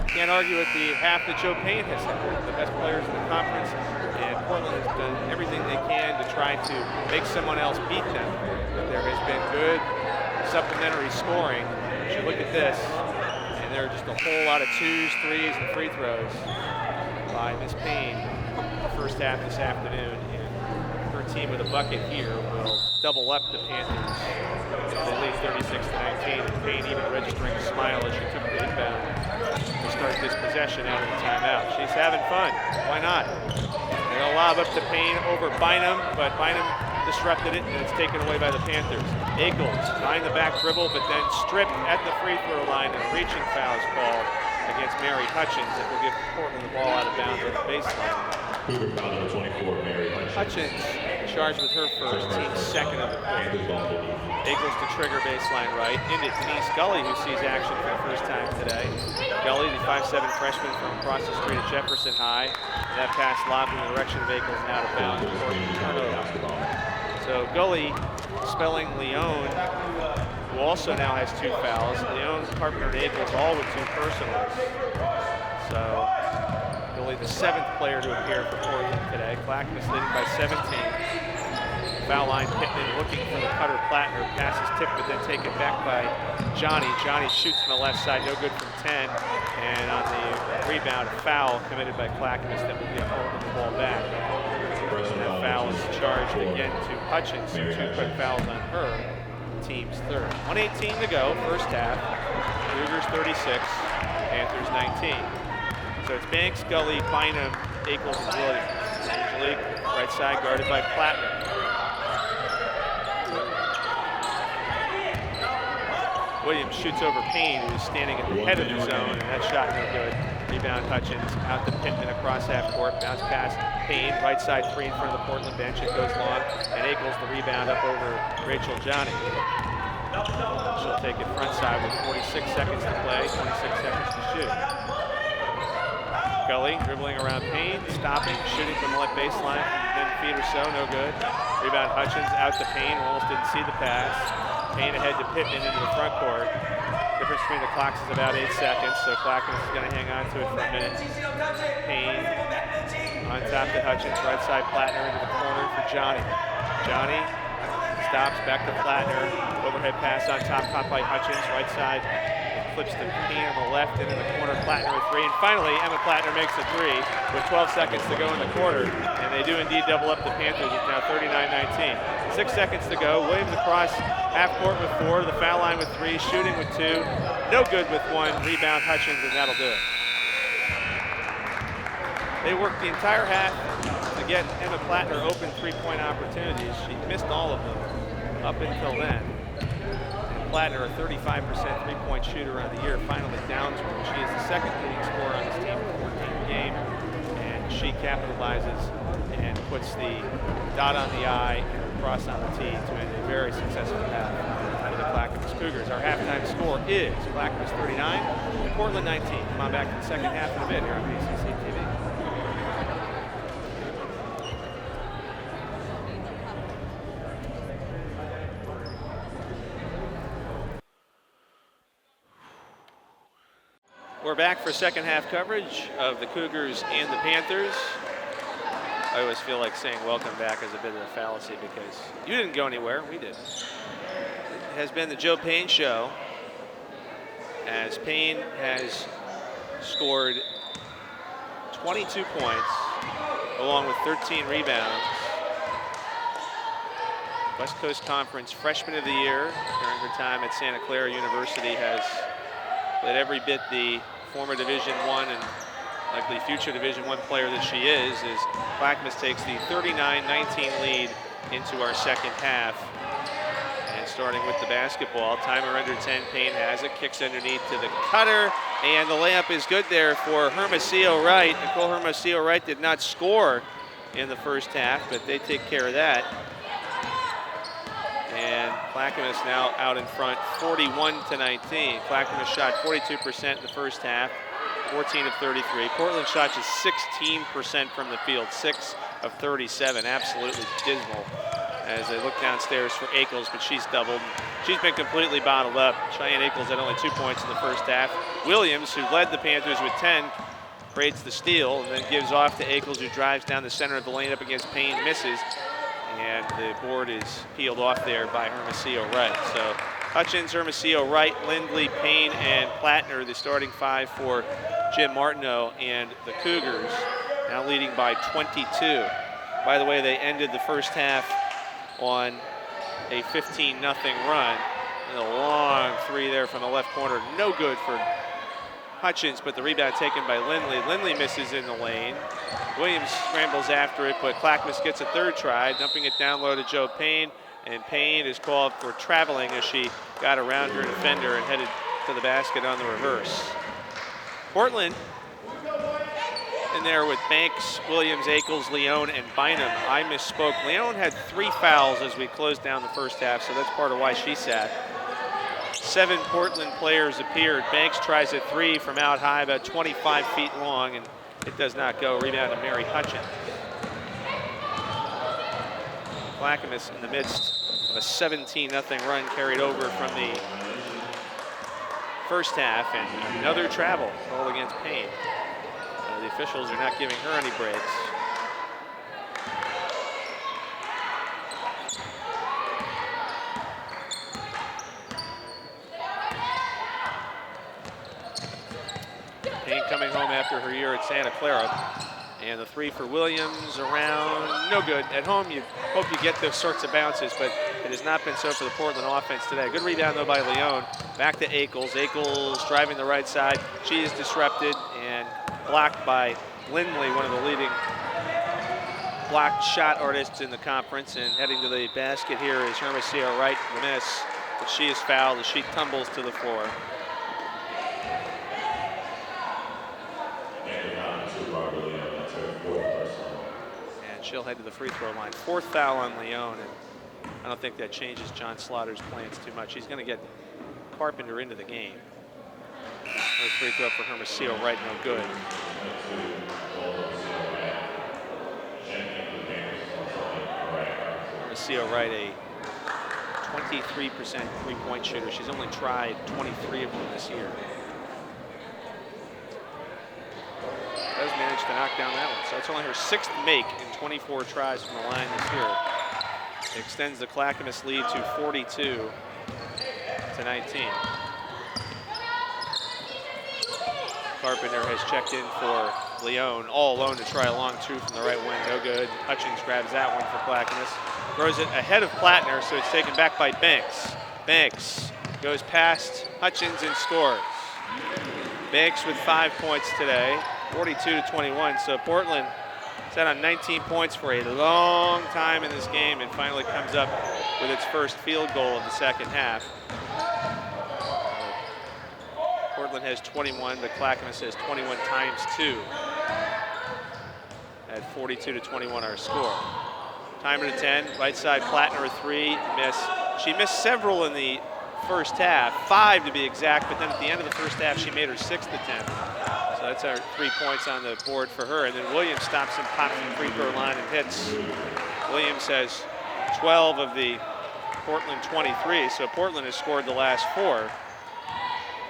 can't argue with the half that Joe Payne has had. The best players in the conference And Portland has done everything they can to try to make someone else beat them. But there has been good supplementary scoring. You should look at this. And there are just a whole lot of 2s, 3s, and free throws by Miss Payne the first half this afternoon. And her team with a bucket here will double up the Panthers. They lead 36-19. And Payne even registering a smile as she took the rebound to start this possession out of the timeout. She's having fun. Why not? They'll lob up to Payne over Bynum, but Bynum disrupted it, and it's taken away by the Panthers. Eagles behind the back dribble, but then stripped at the free throw line, and a reaching foul is called against Mary Hutchins that will give Portland the ball out of bounds at the baseline. Cougar foul number 24, Mary Hutchins charged with her first, team's second of the quarter. Eagles to trigger baseline right, into Denise Gully, who sees action for the first time today. Gully, the 5'7" freshman from across the street at Jefferson High. That pass lobbed in the direction of Eagles and out of bounds. So Gully spelling Leon, who also now has 2 fouls. Leon, Carpenter, and Eagles all with 2 personals. So Gully, the 7th player to appear for Portland today. Clackamas leading by 17. Foul line, Pittman looking for the cutter. Plattner. Pass is tipped, but then taken back by Johnny. Johnny shoots from the left side, no good from 10. And on the rebound, a foul committed by Clackamas that will give Portland the ball back. And that foul is charged again to Hutchins. 2 quick fouls on her, team's third. 1:18 to go, first half. Cougars 36, Panthers 19. So it's Banks, Gully, Bynum, Eagles, and Williams. Angelique, right side, guarded by Plattner. Williams shoots over Payne, who's standing at the head of the zone, and that shot no good. Rebound Hutchins, out to Pittman across half court, bounce pass Payne, right side 3 in front of the Portland bench, it goes long, and Eagles the rebound up over Rachel Johnny. She'll take it front side with 46 seconds to play, 26 seconds to shoot. Gully dribbling around Payne, stopping, shooting from the left baseline, 10 feet or so, no good. Rebound Hutchins, out to Payne, almost didn't see the pass. Payne ahead to Pittman into the front court. Difference between the clocks is about 8 seconds, so Clackamas is going to hang on to it for a minute. Payne on top to Hutchins, right side Plattner into the corner for Johnny. Johnny stops, back to Plattner. Overhead pass on top, caught by Hutchins, right side. Flips to Payne on the left, into the corner, Plattner with 3. And finally, Emma Plattner makes a 3 with 12 seconds to go in the quarter. And they do indeed double up the Panthers. It's now 39-19. 6 seconds to go. Williams across half court with 4, the foul line with 3, shooting with 2, no good with 1. Rebound Hutchins, and that'll do it. They worked the entire half to get Emma Plattner open 3-point opportunities. She missed all of them up until then. And Plattner, a 35% 3-point shooter on the year, finally down to her. She is the 2nd leading scorer on this team in 14 game, and she capitalizes and puts the dot on the I and cross on the T to end a very successful half for the Clackamas Cougars. Our halftime score is Clackamas 39 and Portland 19. Come on back to the second half in a bit here on PCC TV. We're back for second half coverage of the Cougars and the Panthers. I always feel like saying welcome back is a bit of a fallacy because you didn't go anywhere, we did. It has been the Joe Payne Show, as Payne has scored 22 points along with 13 rebounds. West Coast Conference Freshman of the Year during her time at Santa Clara University, has played every bit the former Division I and likely future Division I player that she is, as Clackamas takes the 39-19 lead into our second half. And starting with the basketball, timer under 10, Payne has it, kicks underneath to the cutter, and the layup is good there for Hermosillo Wright. Nicole Hermosillo Wright did not score in the first half, but they take care of that. And Clackamas now out in front, 41-19. Clackamas shot 42% in the first half, 14 of 33. Portland shot just 16% from the field, 6 of 37. Absolutely dismal as they look downstairs for Ackles, but she's doubled. She's been completely bottled up. Cheyenne Ackles had only 2 points in the first half. Williams, who led the Panthers with 10, Creates the steal and then gives off to Ackles, who drives down the center of the lane up against Payne, misses. And the board is peeled off there by Hermosillo Wright. So Hutchins, Hermosillo Wright, Lindley, Payne, and Plattner, the starting five for Jim Martineau and the Cougars, now leading by 22. By the way, they ended the first half on a 15-0 run. And a long three there from the left corner. No good for Hutchins, but the rebound taken by Lindley. Lindley misses in the lane. Williams scrambles after it, but Clackamas gets a third try, dumping it down low to Joe Payne, and Payne is called for traveling as she got around her defender and headed to the basket on the reverse. Portland in there with Banks, Williams, Ackles, Leone, and Bynum. I misspoke. Leone had 3 fouls as we closed down the first half, so that's part of why she sat. 7 Portland players appeared. Banks tries a 3 from out high, about 25 feet long, and it does not go. Rebound to Mary Hutchins. Clackamas in the midst of a 17-0 run carried over from the first half, and another travel called against Payne. The officials are not giving her any breaks. Payne coming home after her year at Santa Clara. And the 3 for Williams around, no good. At home, you hope you get those sorts of bounces, but it has not been so for the Portland offense today. Good rebound, though, by Leone. Back to Ackles. Ackles driving the right side. She is disrupted and blocked by Lindley, one of the leading blocked shot artists in the conference. And heading to the basket here is Hermosillo Wright, the miss. But she is fouled as she tumbles to the floor. And she'll head to the free throw line. 4th foul on Leone, and I don't think that changes John Slaughter's plans too much. He's going to get Carpenter into the game. First free throw for Hermosillo Wright, no good. Hermosillo Wright, a 23% three-point shooter. She's only tried 23 of them this year. Does manage to knock down that one. So it's only her 6th make in 24 tries from the line this year. It extends the Clackamas lead to 42 to 19. Carpenter has checked in for Leone, all alone to try a long 2 from the right wing, no good. Hutchins grabs that one for Clackamas. Throws it ahead of Plattner, so it's taken back by Banks. Banks goes past Hutchins and scores. Banks with 5 points today, 42-21. So Portland sat on 19 points for a long time in this game and finally comes up with its first field goal of the second half. Portland has 21, but Clackamas has 21 times 2 at 42-21 our score. Timer to 10, right side Plattner a 3, miss. She missed several in the first half, 5 to be exact, but then at the end of the first half she made her 6th attempt. So that's our 3 points on the board for her. And then Williams stops and pops from the free throw line and hits. Williams has 12 of the Portland 23, so Portland has scored the last 4.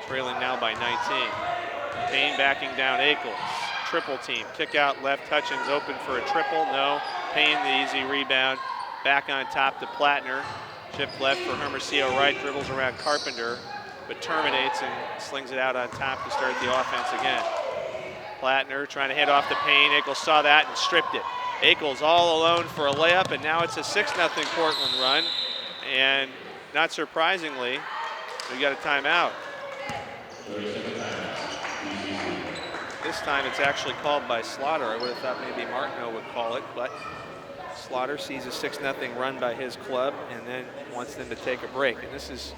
Trailing now by 19. Payne backing down Ackles. Triple team. Kick out left. Hutchins open for a triple. No. Payne the easy rebound. Back on top to Plattner. Chip left for Hermosillo Wright. Dribbles around Carpenter, but terminates and slings it out on top to start the offense again. Plattner trying to head off to Payne. Ackles saw that and stripped it. Ackles all alone for a layup, and now it's a 6-0 Portland run. And not surprisingly, we got a timeout. This time it's actually called by Slaughter. I would have thought maybe Martineau would call it, but Slaughter sees a 6-0 run by his club and then wants them to take a break. And this is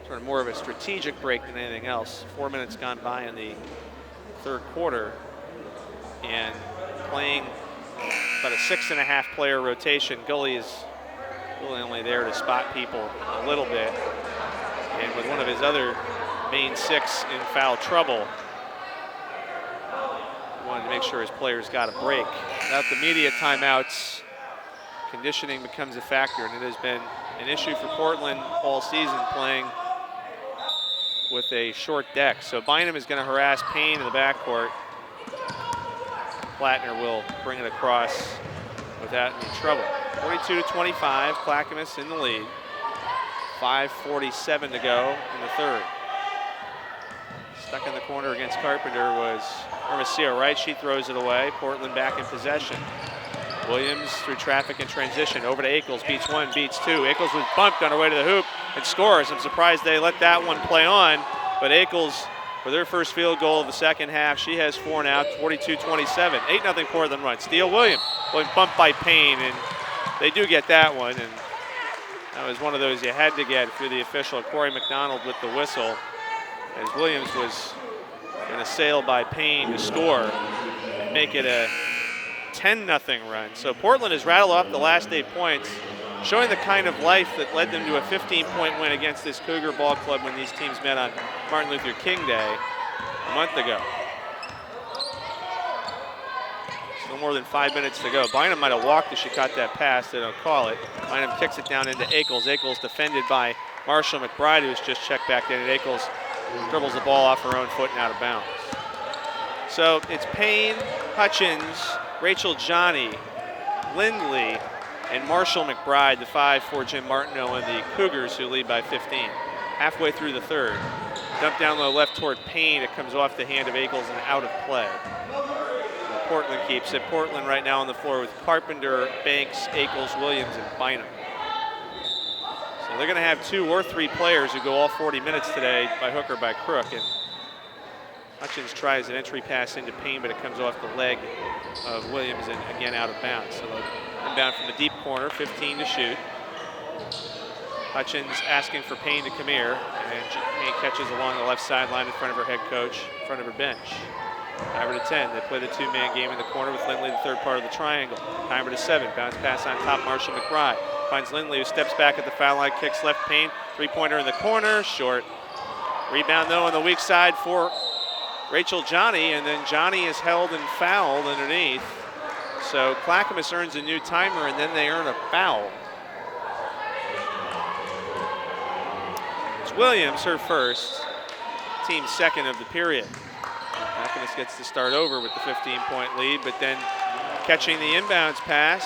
sort of more of a strategic break than anything else. 4 minutes gone by in the third quarter, and playing about a 6.5 player rotation. Gully is really only there to spot people a little bit. And with one of his other main 6 in foul trouble, he wanted to make sure his players got a break. Without the media timeouts, conditioning becomes a factor, and it has been an issue for Portland all season, playing with a short deck. So Bynum is going to harass Payne in the backcourt. Plattner will bring it across without any trouble. 42-25, Clackamas in the lead. 5:47 to go in the third. Stuck in the corner against Carpenter was Hermosillo, right? She throws it away. Portland back in possession. Williams through traffic and transition. Over to Ackles, beats one, beats two. Ackles was bumped on her way to the hoop and scores. I'm surprised they let that one play on, but Ackles, for their first field goal of the second half, she has 4 now, 42-27. 8-0 Portland run. Steal Williams. Williams bumped by Payne, and they do get that one, and that was one of those you had to get through the official, Corey McDonald, with the whistle, as Williams was going to sail by Payne to score and make it a 10-0 run. So Portland has rattled off the last 8 points, showing the kind of life that led them to a 15-point win against this Cougar ball club when these teams met on Martin Luther King Day a month ago. Still more than 5 minutes to go. Bynum might have walked as she caught that pass. They don't call it. Bynum kicks it down into Ackles. Ackles defended by Marshall McBride, who's just checked back in, and Ackles dribbles the ball off her own foot and out of bounds. So it's Payne, Hutchins, Rachel Johnny, Lindley, and Marshall McBride, the 5 for Jim Martineau and the Cougars, who lead by 15. Halfway through the third. Dump down low left toward Payne. It comes off the hand of Ackles and out of play. Portland keeps it. Portland right now on the floor with Carpenter, Banks, Ackles, Williams, and Bynum. So they're going to have 2 or 3 players who go all 40 minutes today by hook or by crook. And Hutchins tries an entry pass into Payne, but it comes off the leg of Williams and again out of bounds. So they'll come down from the deep corner, 15 to shoot. Hutchins asking for Payne to come here, and Payne catches along the left sideline in front of her head coach, in front of her bench. Timer to 10. They play the 2-man game in the corner with Lindley, the third part of the triangle. Timer to 7. Bounce pass on top, Marshall McBride. Finds Lindley, who steps back at the foul line, kicks left Payne. 3-pointer in the corner, short. Rebound, though, on the weak side for Rachel Johnny, and then Johnny is held and fouled underneath. So Clackamas earns a new timer, and then they earn a foul. It's Williams, her first, team second of the period. Clackamas gets to start over with the 15-point lead, but then catching the inbounds pass,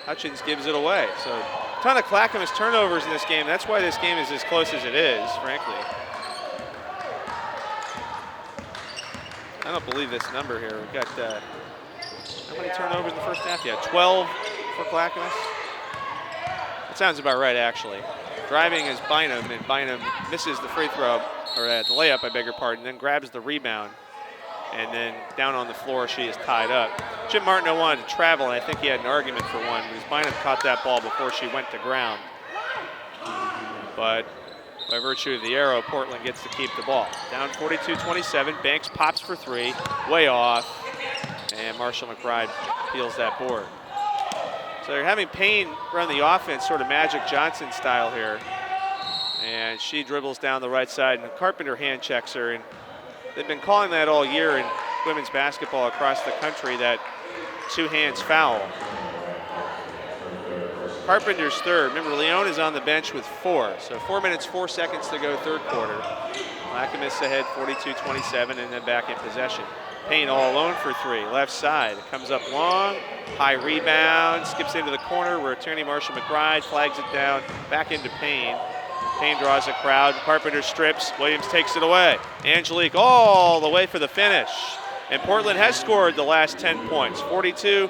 Hutchins gives it away. So a ton of Clackamas turnovers in this game. That's why this game is as close as it is, frankly. I don't believe this number here. We've got, how many turnovers in the first half? Yeah, 12 for Clackamas. That sounds about right, actually. Driving is Bynum, and Bynum misses the free throw, or the layup, I beg your pardon, then grabs the rebound. And then down on the floor, she is tied up. Jim Martineau wanted to travel, and I think he had an argument for one, because Bynum caught that ball before she went to ground. But by virtue of the arrow, Portland gets to keep the ball. Down 42-27, Banks pops for 3, way off, and Marshall McBride peels that board. So they're having Payne run the offense, sort of Magic Johnson style here. And she dribbles down the right side, and Carpenter hand checks her. And they've been calling that all year in women's basketball across the country, that 2 hands foul. Carpenter's third. Remember, Leone is on the bench with 4. So 4 minutes, 4 seconds to go third quarter. Clackamas ahead 42-27 and then back in possession. Payne all alone for 3, left side. It comes up long, high rebound, skips into the corner where attorney Marshall McBride flags it down, back into Payne. Payne draws a crowd, Carpenter strips, Williams takes it away. Angelique all the way for the finish. And Portland has scored the last 10 points, 42-29,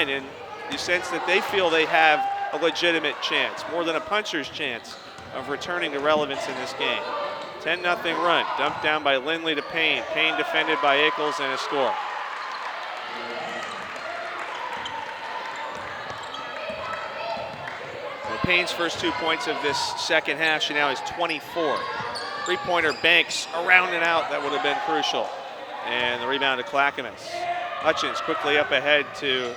and you sense that they feel they have a legitimate chance, more than a puncher's chance, of returning to relevance in this game. 10-0 run, dumped down by Lindley to Payne. Payne defended by Ackles, and a score. Well, Payne's first 2 points of this second half, she now has 24. 3-pointer Banks around and out, that would have been crucial. And the rebound to Clackamas. Hutchins quickly up ahead to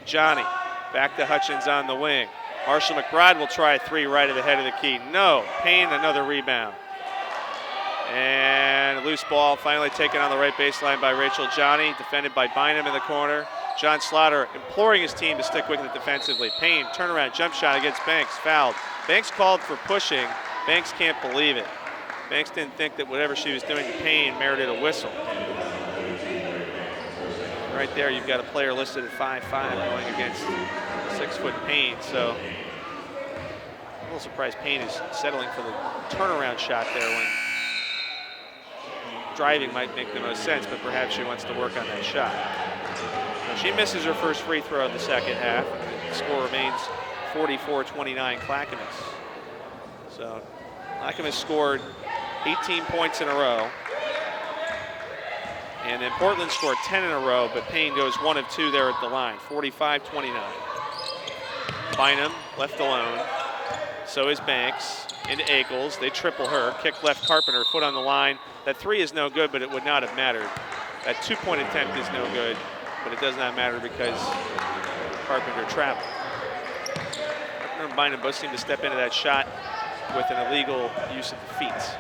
Johnny. Back to Hutchins on the wing. Marshall McBride will try a 3 right at the head of the key. No, Payne another rebound. And a loose ball finally taken on the right baseline by Rachel Johnny, defended by Bynum in the corner. John Slaughter imploring his team to stick with it defensively. Payne, turnaround jump shot against Banks, fouled. Banks called for pushing. Banks can't believe it. Banks didn't think that whatever she was doing to Payne merited a whistle. right there, you've got a player listed at 5'5" going against 6-foot Payne. So a little surprised Payne is settling for the turnaround shot there when driving might make the most sense, but perhaps she wants to work on that shot. So she misses her first free throw of the second half. The score remains 44-29 Clackamas. So Clackamas scored 18 points in a row. And then Portland scored 10 in a row, but Payne goes 1 of 2 there at the line, 45-29. Bynum left alone. So is Banks into Ackles. They triple her. Kick left Carpenter, foot on the line. That 3 is no good, but it would not have mattered. That 2-point attempt is no good, but it does not matter because Carpenter traveled. Carpenter and Bynum both seem to step into that shot with an illegal use of the feet.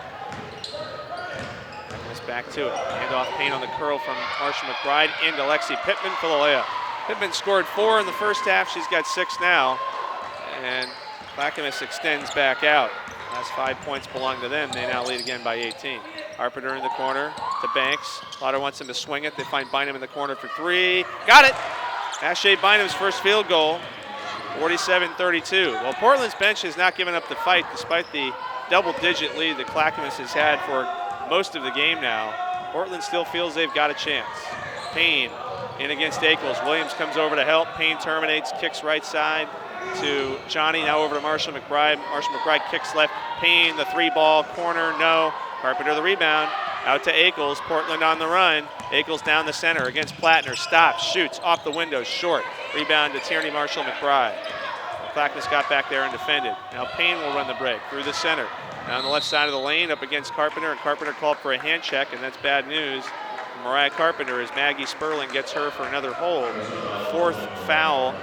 Back to it. Hand off Payne on the curl from Marsha McBride into Lexi Pittman for the layup. Pittman scored 4 in the first half. She's got 6 now. And Clackamas extends back out. Last 5 points belong to them. They now lead again by 18. Carpenter in the corner to Banks. Lauder wants him to swing it. They find Bynum in the corner for 3. Got it! Ashley Bynum's first field goal. 47-32. Well, Portland's bench has not given up the fight despite the double-digit lead that Clackamas has had for most of the game now. Portland still feels they've got a chance. Payne in against Ackles. Williams comes over to help. Payne terminates, kicks right side to Johnny. Now over to Marsha McBride. Marsha McBride kicks left. Payne, the 3-ball, corner, no. Carpenter the rebound. Out to Ackles. Portland on the run. Ackles down the center against Plattner. Stops, shoots, off the window, short. Rebound to Tierney Marshall McBride. Clackamas got back there and defended. Now Payne will run the break through the center. Now on the left side of the lane up against Carpenter, and Carpenter called for a hand check, and that's bad news for Mariah Carpenter as Maggie Sperling gets her for another hold. 4th foul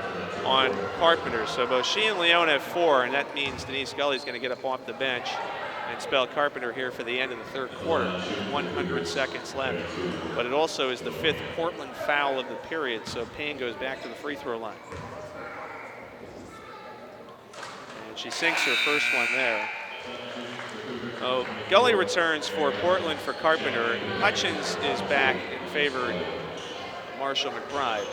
on Carpenter. So both she and Leone have 4, and that means Denise Gully's going to get up off the bench and spell Carpenter here for the end of the third quarter. 100 seconds left. But it also is the 5th Portland foul of the period, so Payne goes back to the free throw line. And she sinks her first one there. Oh, Gully returns for Portland for Carpenter. Hutchins is back in favor of Marsha McBride.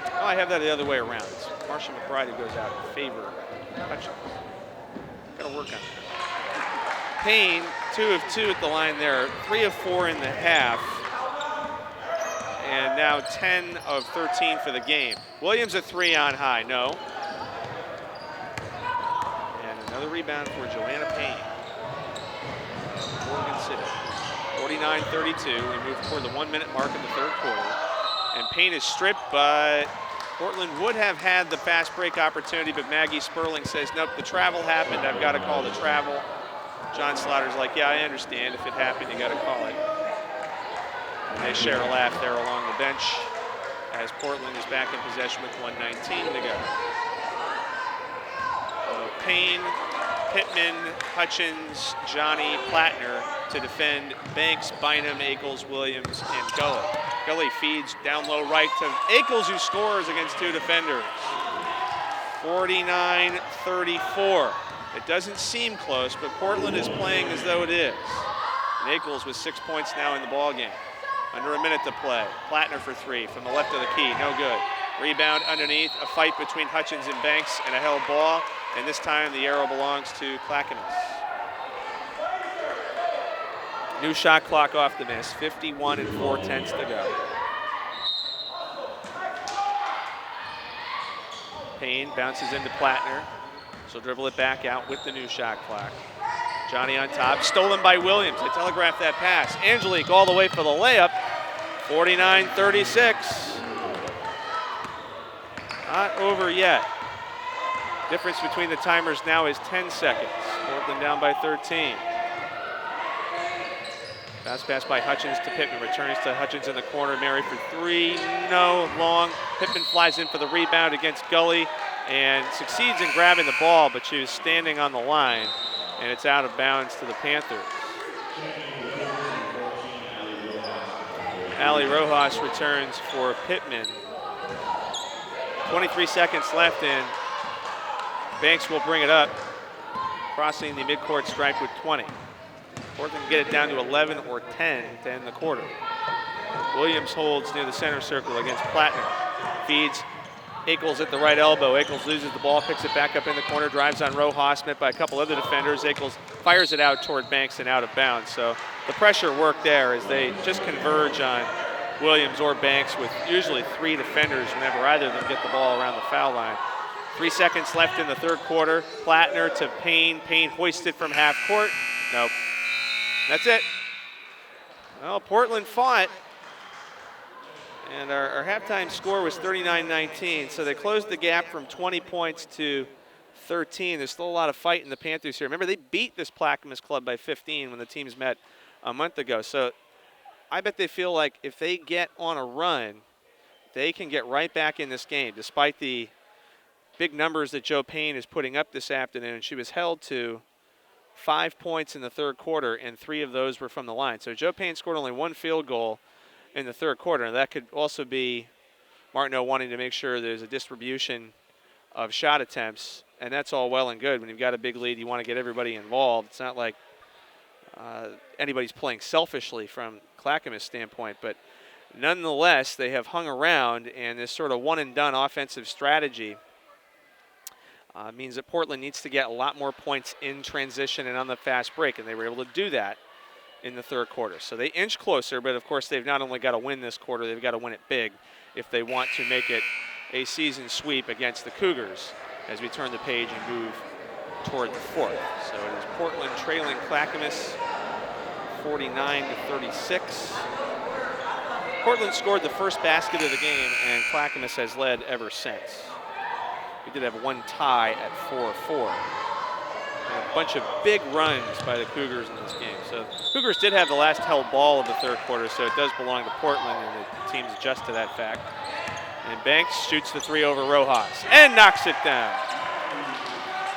Oh, I have that the other way around. It's Marsha McBride who goes out in favor of Hutchins. Got to work on that. Payne, 2 of 2 at the line there, 3 of 4 in the half, and now 10 of 13 for the game. Williams a 3 on high, no. Another rebound for Joanna Payne. Morgan City. 49-32. We move toward the 1-minute mark in the third quarter. And Payne is stripped, but Portland would have had the fast break opportunity, but Maggie Sperling says, nope, the travel happened. I've got to call the travel. John Slaughter's like, yeah, I understand. If it happened, you got to call it. And they share a laugh there along the bench as Portland is back in possession with 1:19 to go. Payne, Pittman, Hutchins, Johnny, Plattner to defend Banks, Bynum, Ackles, Williams, and Gully. Gully feeds down low right to Ackles, who scores against 2 defenders. 49-34. It doesn't seem close, but Portland is playing as though it is. And Ackles with 6 points now in the ballgame. Under a minute to play. Plattner for 3 from the left of the key, no good. Rebound underneath, a fight between Hutchins and Banks, and a held ball. And this time the arrow belongs to Clackamas. New shot clock off the miss, 51 4/10 to go. Payne bounces into Plattner. She'll dribble it back out with the new shot clock. Johnny on top, stolen by Williams. They telegraphed that pass. Angelique all the way for the layup, 49-36. Not over yet. Difference between the timers now is 10 seconds. Portland down by 13. Bounce pass by Hutchins to Pittman. Returns to Hutchins in the corner. Mary for 3. No, long. Pittman flies in for the rebound against Gully and succeeds in grabbing the ball, but she was standing on the line, and it's out of bounds to the Panthers. Allie Rojas returns for Pittman. 23 seconds left, and Banks will bring it up, crossing the midcourt stripe with 20. Portland can get it down to 11 or 10 to end the quarter. Williams holds near the center circle against Plattner. Feeds Ackles at the right elbow. Ackles loses the ball, picks it back up in the corner, drives on Rojas, met by a couple other defenders. Ackles fires it out toward Banks and out of bounds. So the pressure worked there as they just converge on Williams or Banks with usually 3 defenders whenever either of them get the ball around the foul line. 3 seconds left in the third quarter. Plattner to Payne. Payne hoisted from half court. Nope. That's it. Well, Portland fought. And our halftime score was 39-19, so they closed the gap from 20 points to 13. There's still a lot of fight in the Panthers here. Remember, they beat this Clackamas club by 15 when the teams met a month ago. So I bet they feel like if they get on a run, they can get right back in this game, despite the big numbers that Joe Payne is putting up this afternoon. She was held to 5 points in the third quarter, and 3 of those were from the line. So Joe Payne scored only 1 field goal in the third quarter. And that could also be Martineau wanting to make sure there's a distribution of shot attempts, and that's all well and good. When you've got a big lead, you want to get everybody involved. It's not like anybody's playing selfishly from Clackamas' standpoint, but nonetheless, they have hung around, and this sort of one-and-done offensive strategy means that Portland needs to get a lot more points in transition and on the fast break, and they were able to do that in the third quarter. So they inch closer, but of course they've not only got to win this quarter, they've got to win it big if they want to make it a season sweep against the Cougars as we turn the page and move toward the fourth. So it is Portland trailing Clackamas 49-36. Portland scored the first basket of the game, and Clackamas has led ever since. We did have one tie at 4-4. And a bunch of big runs by the Cougars in this game. So Cougars did have the last held ball of the third quarter, so it does belong to Portland, and the teams adjust to that fact. And Banks shoots the 3 over Rojas and knocks it down.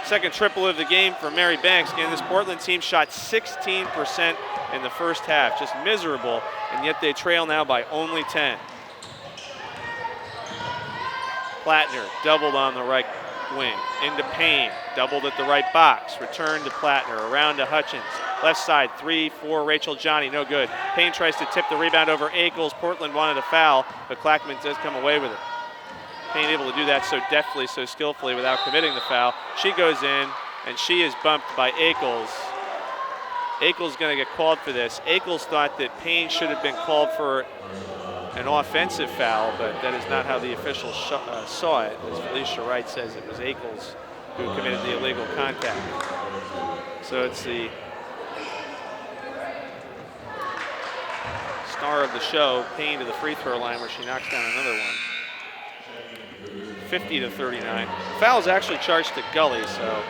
Second triple of the game for Mary Banks. Again, this Portland team shot 16% in the first half, just miserable, and yet they trail now by only 10. Plattner doubled on the right wing, into Payne, doubled at the right box, return to Plattner, around to Hutchins, left side, 3-4, Rachel Johnny, no good. Payne tries to tip the rebound over Ackles. Portland wanted a foul, but Clackamas does come away with it. Payne able to do that so deftly, so skillfully without committing the foul. She goes in, and she is bumped by Ackles. Ackles going to get called for this. Ackles thought that Payne should have been called for an offensive foul, but that is not how the officials saw it. As Felicia Wright says, it was Ackles who committed the illegal contact. So it's the star of the show, Payne, to the free throw line where she knocks down another one. 50-39. Foul is actually charged to Gully, so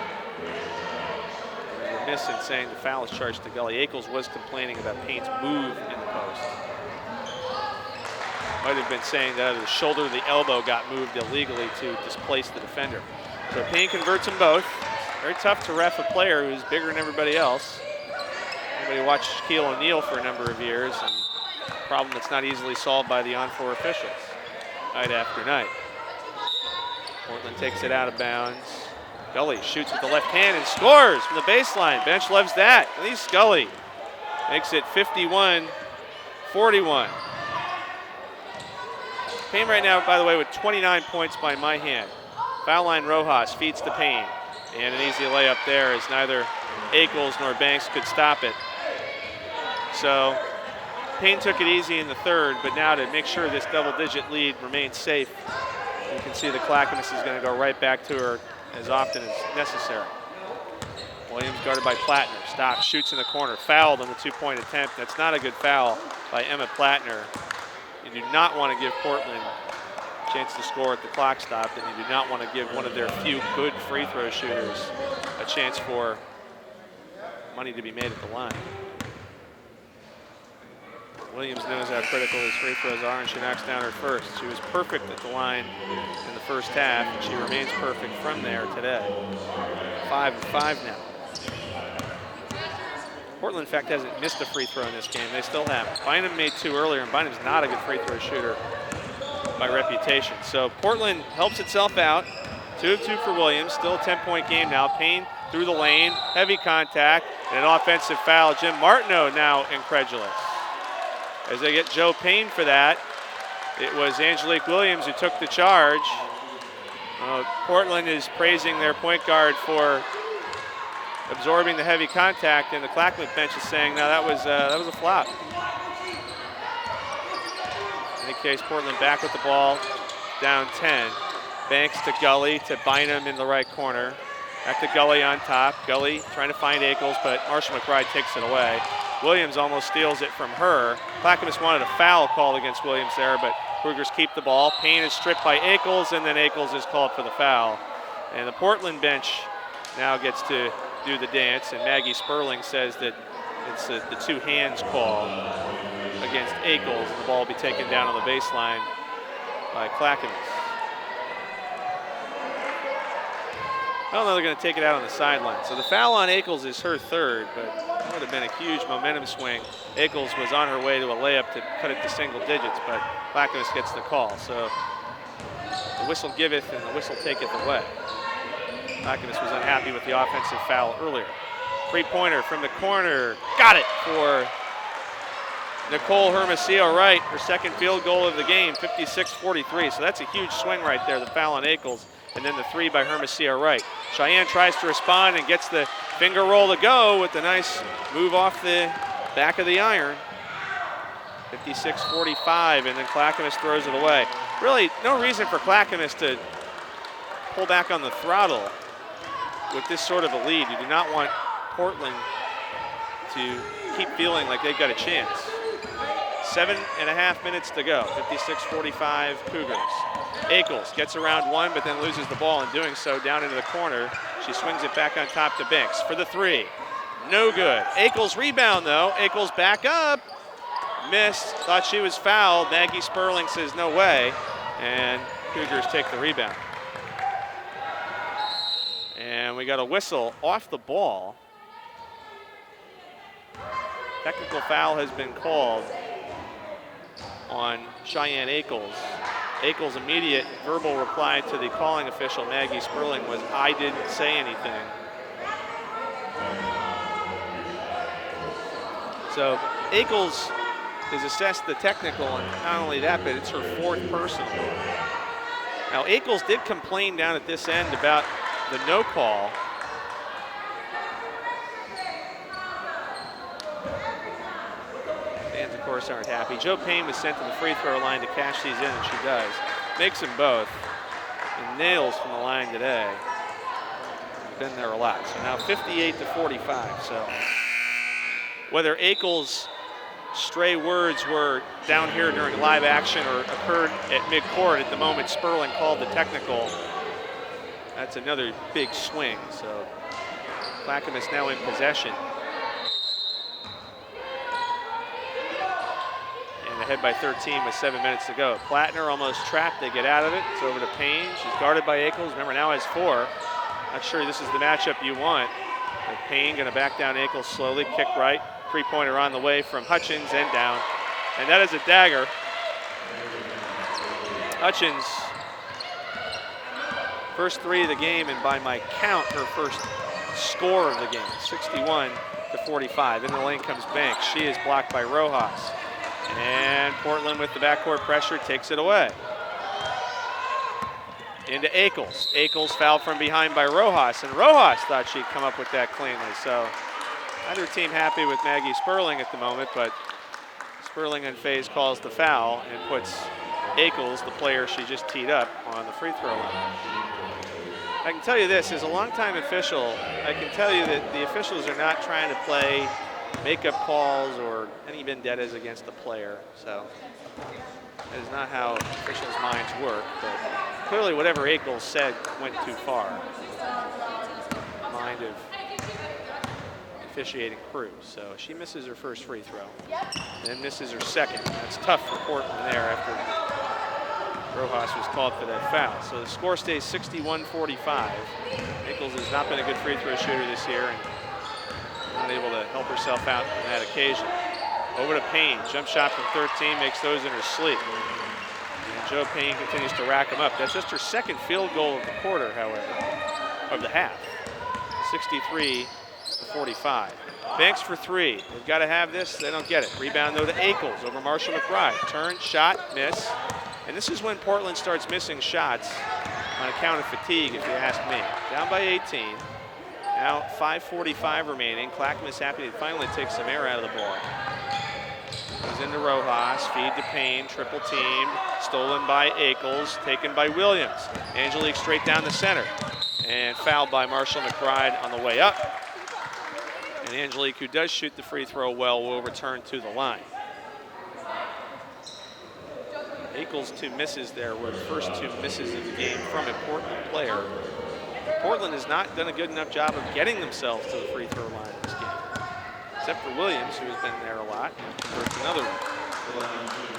we're remiss in saying the foul is charged to Gully. Ackles was complaining about Payne's move in the post. Might have been saying that the shoulder or the elbow got moved illegally to displace the defender. So Payne converts them both. Very tough to ref a player who's bigger than everybody else. Anybody watched Shaquille O'Neal for a number of years, and a problem that's not easily solved by the on-floor officials night after night. Portland takes it out of bounds. Gully shoots with the left hand and scores from the baseline. Bench loves that. Lee Scully makes it 51-41. Payne right now, by the way, with 29 points by my hand. Foul line Rojas feeds to Payne. And an easy layup there as neither Ackles nor Banks could stop it. So Payne took it easy in the third, but now to make sure this double-digit lead remains safe, you can see the Clackamas is going to go right back to her as often as necessary. Williams guarded by Plattner. Stops, shoots in the corner. Fouled on the two-point attempt. That's not a good foul by Emma Plattner. You do not want to give Portland a chance to score at the clock stop, and you do not want to give one of their few good free throw shooters a chance for money to be made at the line. Williams knows how critical his free throws are, and she knocks down her first. She was perfect at the line in the first half, and she remains perfect from there today. 5-5 now. Portland, in fact, hasn't missed a free throw in this game. They still have. Bynum made 2 earlier, and Bynum's not a good free throw shooter by reputation. So Portland helps itself out. 2 of 2 for Williams. Still a 10-point game now. Payne through the lane. Heavy contact. And an offensive foul. Jim Martineau now incredulous. as they get Joe Payne for that. It was Angelique Williams who took the charge. Portland is praising their point guard for absorbing the heavy contact, and the Clackamas bench is saying, no, that was a flop. In any case, Portland back with the ball, down 10. Banks to Gully to Bynum in the right corner. Back to Gully on top. Gully trying to find Ackles, but Marshall McBride takes it away. Williams almost steals it from her. Clackamas wanted a foul called against Williams there, but Cougars keep the ball. Payne is stripped by Ackles, and then Ackles is called for the foul. And the Portland bench now gets to do the dance, and Maggie Sperling says that it's the two hands call against Ackles, and the ball will be taken down on the baseline by Clackamas. I don't know they're going to take it out on the sideline. So the foul on Ackles is her third, but that would have been a huge momentum swing. Ackles was on her way to a layup to cut it to single digits, but Clackamas gets the call. So the whistle giveth and the whistle taketh away. Clackamas was unhappy with the offensive foul earlier. Three-pointer from the corner. Got it for Nicole Hermosillo Wright, her second field goal of the game, 56-43. So that's a huge swing right there, the foul on Ackles, and then the three by Hermosillo Wright. Cheyenne tries to respond and gets the finger roll to go with the nice move off the back of the iron. 56-45, and then Clackamas throws it away. Really, no reason for Clackamas to pull back on the throttle with this sort of a lead. You do not want Portland to keep feeling like they've got a chance. 7.5 minutes to go, 56-45 Cougars. Ackles gets around one, but then loses the ball in doing so down into the corner. She swings it back on top to Banks for the three. No good. Ackles rebound though. Ackles back up. Missed, thought she was fouled. Maggie Sperling says no way, and Cougars take the rebound. And we got a whistle off the ball. Technical foul has been called on Cheyenne Ackles. Ackles' immediate verbal reply to the calling official, Maggie Sperling, was, "I didn't say anything." So Ackles is assessed the technical, and not only that, but it's her fourth personal. Now Ackles did complain down at this end about the no call. Fans, of course, aren't happy. Joe Payne was sent to the free throw line to cash these in, and she does. Makes them both. And nails from the line today. Been there a lot. So now 58-45. So whether Ackles' stray words were down here during live action or occurred at midcourt at the moment Sperling called the technical, that's another big swing. So Clackamas now in possession. And ahead by 13 with 7 minutes to go. Plattner almost trapped, they get out of it. It's over to Payne, she's guarded by Ackles. Remember, now has 4. Not sure this is the matchup you want. But Payne gonna back down Ackles slowly, kick right. Three-pointer on the way from Hutchins and down. And that is a dagger. Hutchins, first three of the game, and by my count, her first score of the game, 61-45. In the lane comes Banks. She is blocked by Rojas. And Portland with the backcourt pressure takes it away. Into Ackles. Ackles fouled from behind by Rojas, and Rojas thought she'd come up with that cleanly. So neither team happy with Maggie Sperling at the moment, but Sperling unfazed calls the foul and puts Ackles, the player she just teed up, on the free throw line. I can tell you this, as a longtime official, I can tell you that the officials are not trying to play makeup calls or any vendettas against the player. So that is not how officials' minds work, but clearly whatever Ackles said went too far. Mind of officiating crew. So she misses her first free throw, then misses her second. That's tough for Portland there after Rojas was called for that foul. So the score stays 61-45. Ackles has not been a good free throw shooter this year and not able to help herself out on that occasion. Over to Payne, jump shot from 13, makes those in her sleep. And Joe Payne continues to rack them up. That's just her second field goal of the quarter, however, of the half. 45. Banks for three. They've got to have this. They don't get it. Rebound, though, to Ackles over Marshall McBride. Turn, shot, miss. And this is when Portland starts missing shots on account of fatigue, if you ask me. Down by 18. Now 5:45 remaining. Clackamas happy to finally take some air out of the ball. Goes into Rojas, feed to Payne, triple teamed, stolen by Ackles, taken by Williams. Angelique straight down the center, and fouled by Marshall McBride on the way up. And Angelique, who does shoot the free throw well, will return to the line. Ackles' two misses there were the first two misses of the game from a Portland player. Portland has not done a good enough job of getting themselves to the free throw line in this game. Except for Williams, who has been there a lot, and converts another one.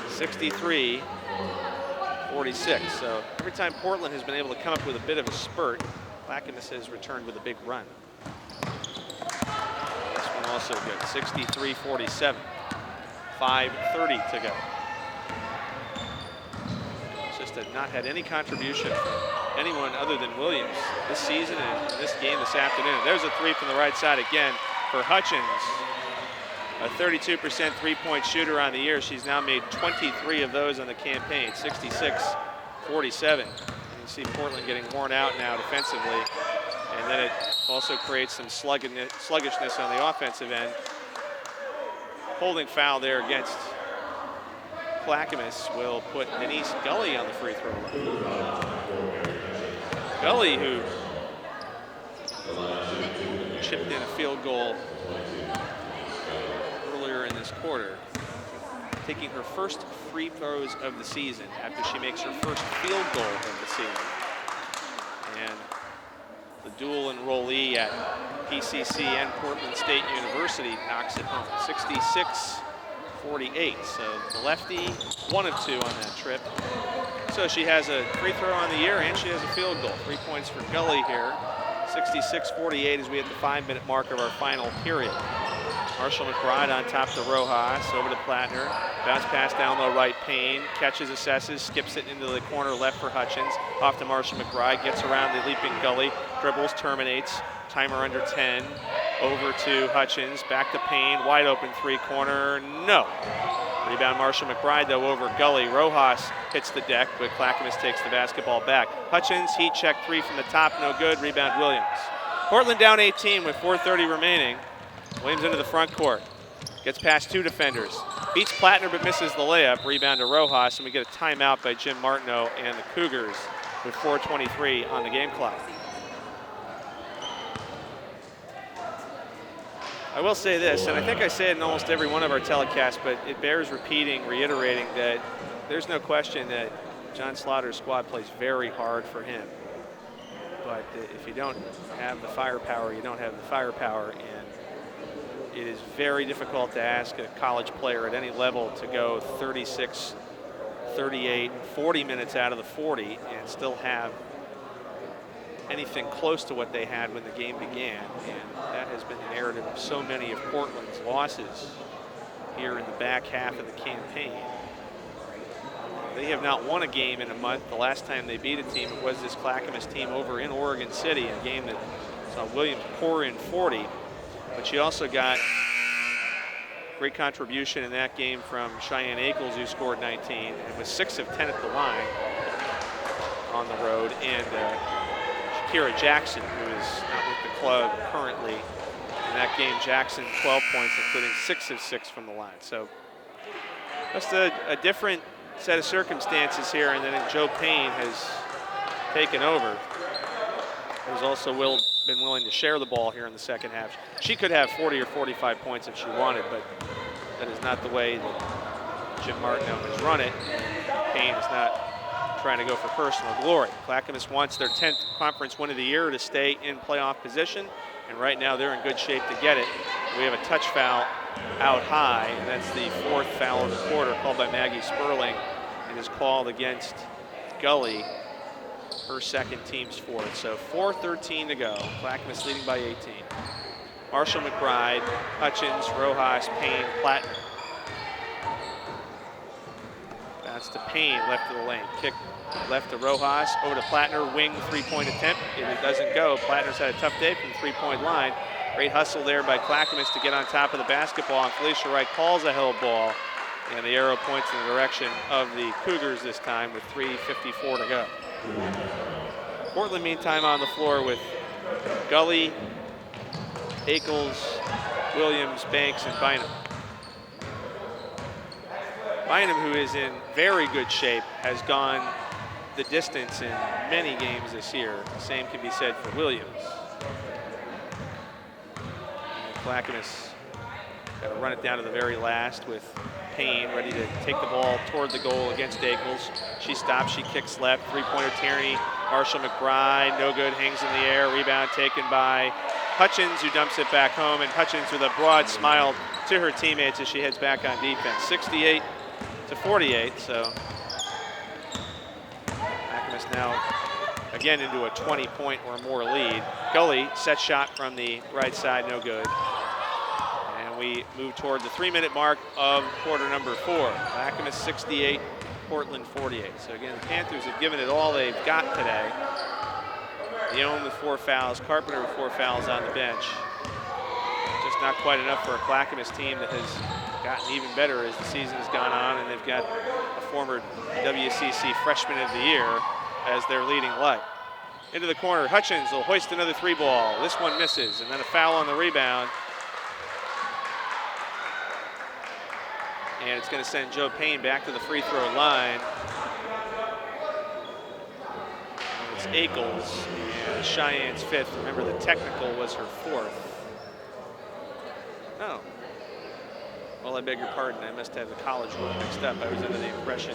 63-46. So every time Portland has been able to come up with a bit of a spurt, Clackamas has returned with a big run. This one also good. 63-47. 5:30 to go. Just had not had any contribution from anyone other than Williams this season and this game this afternoon. There's a three from the right side again for Hutchins. A 32% three-point shooter on the year. She's now made 23 of those on the campaign, 66-47. And you see Portland getting worn out now defensively. And then it also creates some sluggishness on the offensive end. Holding foul there against Clackamas will put Denise Gully on the free throw line. Gully, who chipped in a field goal earlier in this quarter, taking her first free throws of the season after she makes her first field goal of the season. And the dual enrollee at PCC and Portland State University knocks it home, 66-48. So the lefty, 1 of 2 on that trip. So she has a free throw on the year and she has a field goal. 3 points for Gully here. 66-48 as we hit the 5-minute mark of our final period. Marshall McBride on top to Rojas, over to Plattner. Bounce pass down low right, Payne. Catches, assesses, skips it into the corner left for Hutchins. Off to Marshall McBride, gets around the leaping Gully. Dribbles, terminates. Timer under 10. Over to Hutchins, back to Payne. Wide open three-corner, no. Rebound Marshall McBride, though, over Gully. Rojas hits the deck, but Clackamas takes the basketball back. Hutchins, heat check three from the top, no good. Rebound Williams. Portland down 18 with 4:30 remaining. Williams into the front court. Gets past 2 defenders. Beats Plattner but misses the layup. Rebound to Rojas, and we get a timeout by Jim Martineau and the Cougars with 4:23 on the game clock. I will say this, and I think I say it in almost every one of our telecasts, but it bears reiterating that there's no question that John Slaughter's squad plays very hard for him. But if you don't have the firepower, you don't have the firepower, and it is very difficult to ask a college player at any level to go 36, 38, 40 minutes out of the 40 and still have anything close to what they had when the game began. And that has been the narrative of so many of Portland's losses here in the back half of the campaign. They have not won a game in a month. The last time they beat a team, it was this Clackamas team over in Oregon City, a game that saw Williams pour in 40. But she also got great contribution in that game from Cheyenne Ackles, who scored 19 and was 6 of 10 at the line on the road, and Shakira Jackson, who is not with the club currently. In that game, Jackson 12 points, including 6 of 6 from the line. So just a different set of circumstances here, and then Joe Payne has taken over. Who's also been willing to share the ball here in the second half. She could have 40 or 45 points if she wanted, but that is not the way that Jim Martineau has run it. Payne is not trying to go for personal glory. Clackamas wants their 10th conference win of the year to stay in playoff position, and right now they're in good shape to get it. We have a touch foul out high, and that's the 4th foul of the quarter called by Maggie Sperling, and is called against Gully, her second team's 4th. So 4:13 to go. Clackamas leading by 18. Marshall McBride, Hutchins, Rojas, Payne, Plattner. That's to Payne, left of the lane. Kick left to Rojas, over to Plattner, wing 3-point attempt. If it doesn't go, Plattner's had a tough day from the 3-point line. Great hustle there by Clackamas to get on top of the basketball, and Felicia Wright calls a held ball, and the arrow points in the direction of the Cougars this time with 3:54 to go. Portland, meantime, on the floor with Gully, Ackles, Williams, Banks, and Bynum. Bynum, who is in very good shape, has gone the distance in many games this year. The same can be said for Williams. Clackamas got to run it down to the very last with Payne ready to take the ball toward the goal against Ackles. She stops, she kicks left, three-pointer Tierney, Marshall McBride, no good, hangs in the air, rebound taken by Hutchins, who dumps it back home, and Hutchins with a broad smile to her teammates as she heads back on defense. 68-48, so Clackamas now again into a 20-point or more lead. Gully, set shot from the right side, no good. And we move toward the 3-minute mark of quarter number 4. Clackamas 68, Portland 48. So again, the Panthers have given it all they've got today. Leone with 4 fouls, Carpenter with 4 fouls on the bench. Just not quite enough for a Clackamas team that has gotten even better as the season has gone on, and they've got a former WCC Freshman of the Year as their leading light. Into the corner, Hutchins will hoist another 3-ball. This one misses, and then a foul on the rebound. And it's going to send Joe Payne back to the free throw line. It's Ackles, and Cheyenne's 5th. Remember, the technical was her 4th. No. Well, I beg your pardon. I must have the college one mixed up. I was under the impression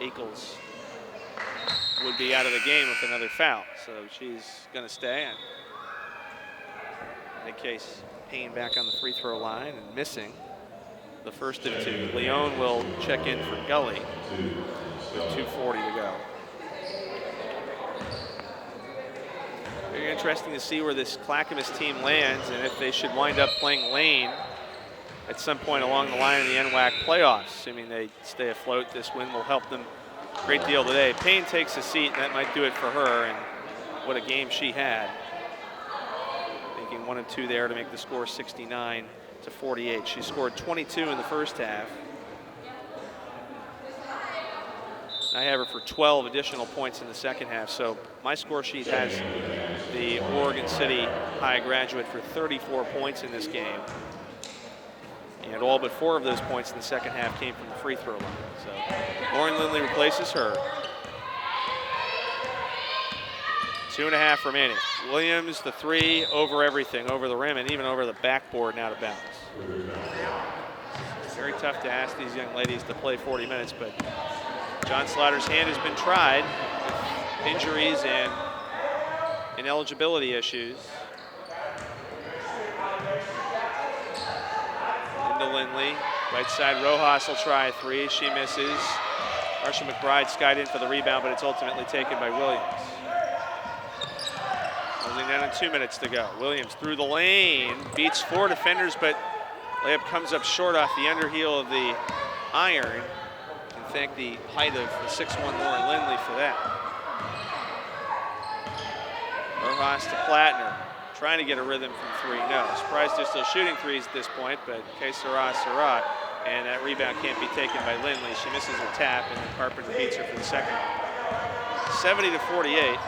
Ackles would be out of the game with another foul. So she's going to stay. In any case, Payne back on the free throw line and missing the first of 2. Leone will check in for Gully with 2:40 to go. Very interesting to see where this Clackamas team lands and if they should wind up playing Lane at some point along the line in the NWAC playoffs. Assuming they stay afloat, this win will help them a great deal today. Payne takes a seat, and that might do it for her, and what a game she had. Making 1 of 2 there to make the score 69-48. She scored 22 in the first half. I have her for 12 additional points in the second half, so my score sheet has the Oregon City High graduate for 34 points in this game. And all but 4 of those points in the second half came from the free throw line. So Lauren Lindley replaces her. 2.5 remaining. Williams, the 3, over everything, over the rim, and even over the backboard and out of bounds. It's very tough to ask these young ladies to play 40 minutes, but John Slaughter's hand has been tried with injuries and ineligibility issues. Into Lindley, right side, Rojas will try a 3, she misses. Marcia McBride skied in for the rebound, but it's ultimately taken by Williams. Closing down in 2 minutes to go. Williams through the lane, beats 4 defenders, but layup comes up short off the underheel of the iron. And thank the height of the 6'1" Lauren Lindley for that. Rojas to Plattner, trying to get a rhythm from 3. No, surprised they're still shooting 3s at this point, but que sera, sera. And that rebound can't be taken by Lindley. She misses her tap, and then Carpenter beats her for the second. 70-48.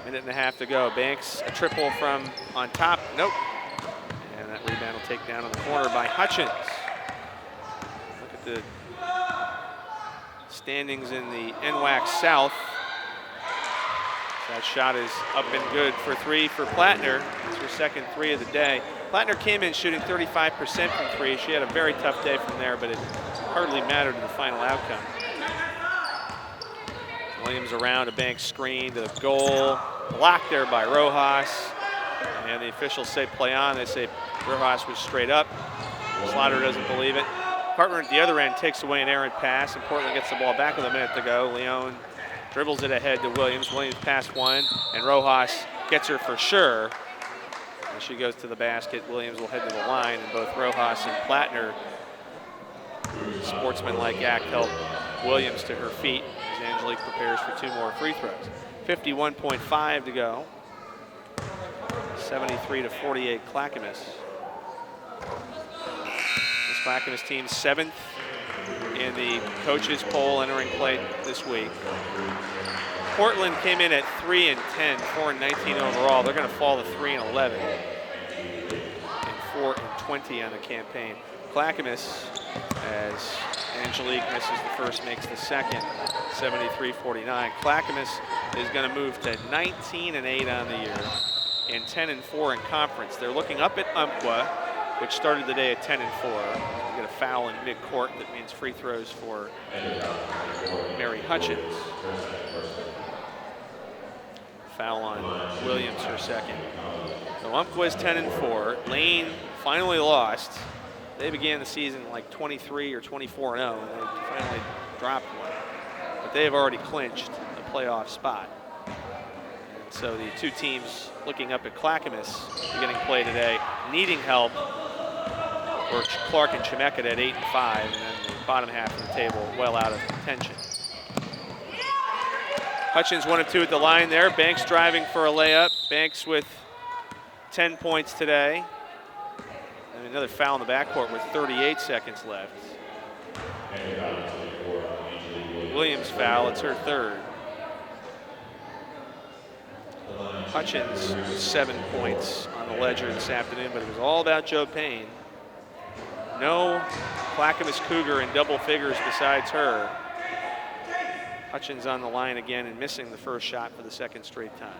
Minute and a half to go. Banks, a triple from on top. Nope. And that rebound will take down on the corner by Hutchins. Look at the standings in the NWAC South. That shot is up and good for 3 for Plattner. It's her second 3 of the day. Plattner came in shooting 35% from 3. She had a very tough day from there, but it hardly mattered to the final outcome. Williams around a Banks screen to the goal. Blocked there by Rojas. And the officials say play on. They say Rojas was straight up. Slaughter doesn't believe it. Partner at the other end takes away an errant pass, and Portland gets the ball back with a minute to go. Leone dribbles it ahead to Williams. Williams past 1, and Rojas gets her for sure. As she goes to the basket, Williams will head to the line, and both Rojas and Plattner, sportsmanlike act, help Williams to her feet as Angelique prepares for 2 more free throws. 51.5 to go. 73-48 Clackamas. This Clackamas team 7th in the coaches poll entering play this week. Portland came in at 3-10, 4-19 overall. They're going to fall to 3-11 and 4-20 on the campaign. Clackamas, as Angelique misses the first, makes the second, 73-49. Clackamas is going to move to 19-8 on the year and 10-4 in conference. They're looking up at Umpqua, which started the day at 10-4. You get a foul in mid-court that means free throws for Mary Hutchins. Foul on Williams, her second. So Umpqua is 10-4. Lane finally lost. They began the season like 23 or 24-0, and they finally dropped one. But they have already clinched a playoff spot. And so the 2 teams looking up at Clackamas beginning play today, needing help, were Clark and Chemeketa at 8-5, and then the bottom half of the table well out of contention. Hutchins 1 of 2 at the line there. Banks driving for a layup. Banks with 10 points today. And another foul in the backcourt with 38 seconds left. Williams foul, it's her third. Hutchins with 7 points on the ledger this afternoon, but it was all about Joe Payne. No Clackamas Cougar in double figures besides her. Hutchins on the line again and missing the first shot for the second straight time.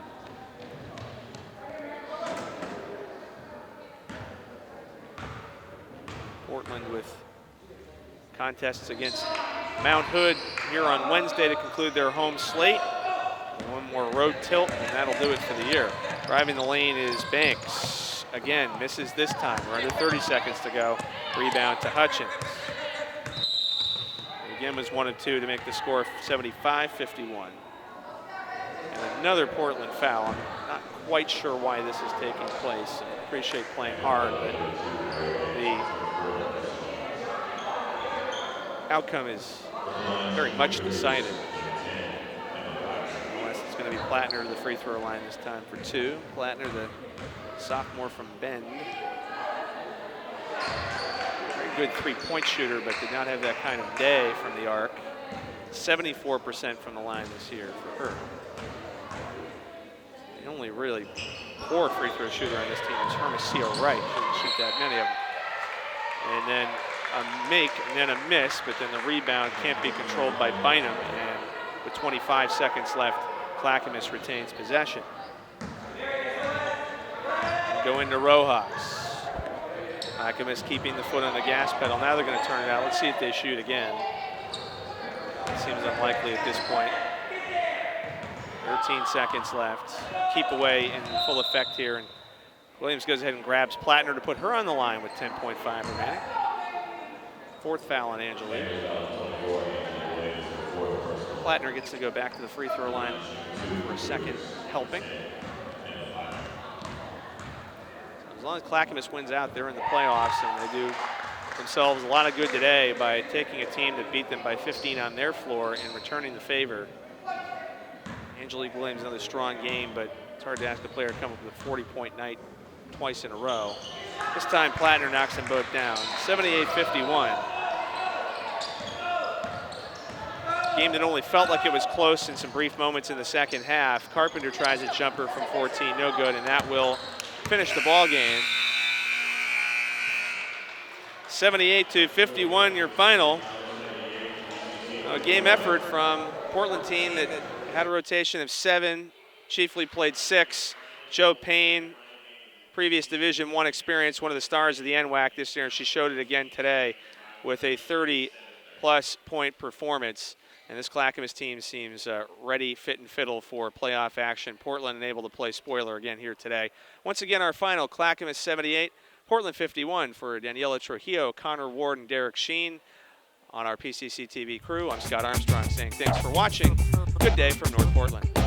Portland with contests against Mount Hood here on Wednesday to conclude their home slate. One more road tilt, and that'll do it for the year. Driving the lane is Banks. Again, misses this time. We're under 30 seconds to go. Rebound to Hutchins. Again was 1 of 2 to make the score 75-51. And another Portland foul. I'm not quite sure why this is taking place. I appreciate playing hard, but the outcome is very much decided. Unless it's going to be Plattner to the free throw line this time for 2. Plattner, the sophomore from Bend. Very good 3-point shooter, but did not have that kind of day from the arc. 74% from the line this year for her. The only really poor free throw shooter on this team is Hermosillo Wright. Shouldn't shoot that many of them. And then a make and then a miss, but then the rebound can't be controlled by Bynum. And with 25 seconds left, Clackamas retains possession. Go into Rojas. Clackamas keeping the foot on the gas pedal. Now they're going to turn it out. Let's see if they shoot again. It seems unlikely at this point. 13 seconds left. Keep away in full effect here. And Williams goes ahead and grabs Plattner to put her on the line with 10.5 remaining. 4th foul on Angelique. Plattner gets to go back to the free throw line for a second helping. As long as Clackamas wins out, they're in the playoffs, and they do themselves a lot of good today by taking a team that beat them by 15 on their floor and returning the favor. Angelique Williams, another strong game, but it's hard to ask a player to come up with a 40-point night twice in a row. This time, Plattner knocks them both down, 78-51. Game that only felt like it was close in some brief moments in the second half. Carpenter tries a jumper from 14, no good, and that will finish the ball game. 78-51, your final. A game effort from Portland team that had a rotation of 7, chiefly played 6. Joe Payne, previous Division I experience, one of the stars of the NWAC this year, and she showed it again today with a 30-plus point performance. And this Clackamas team seems ready, fit, and fiddle for playoff action. Portland unable to play spoiler again here today. Once again, our final, Clackamas 78, Portland 51 for Daniela Trujillo, Connor Ward, and Derek Sheen. On our PCC TV crew, I'm Scott Armstrong saying thanks for watching. Good day from North Portland.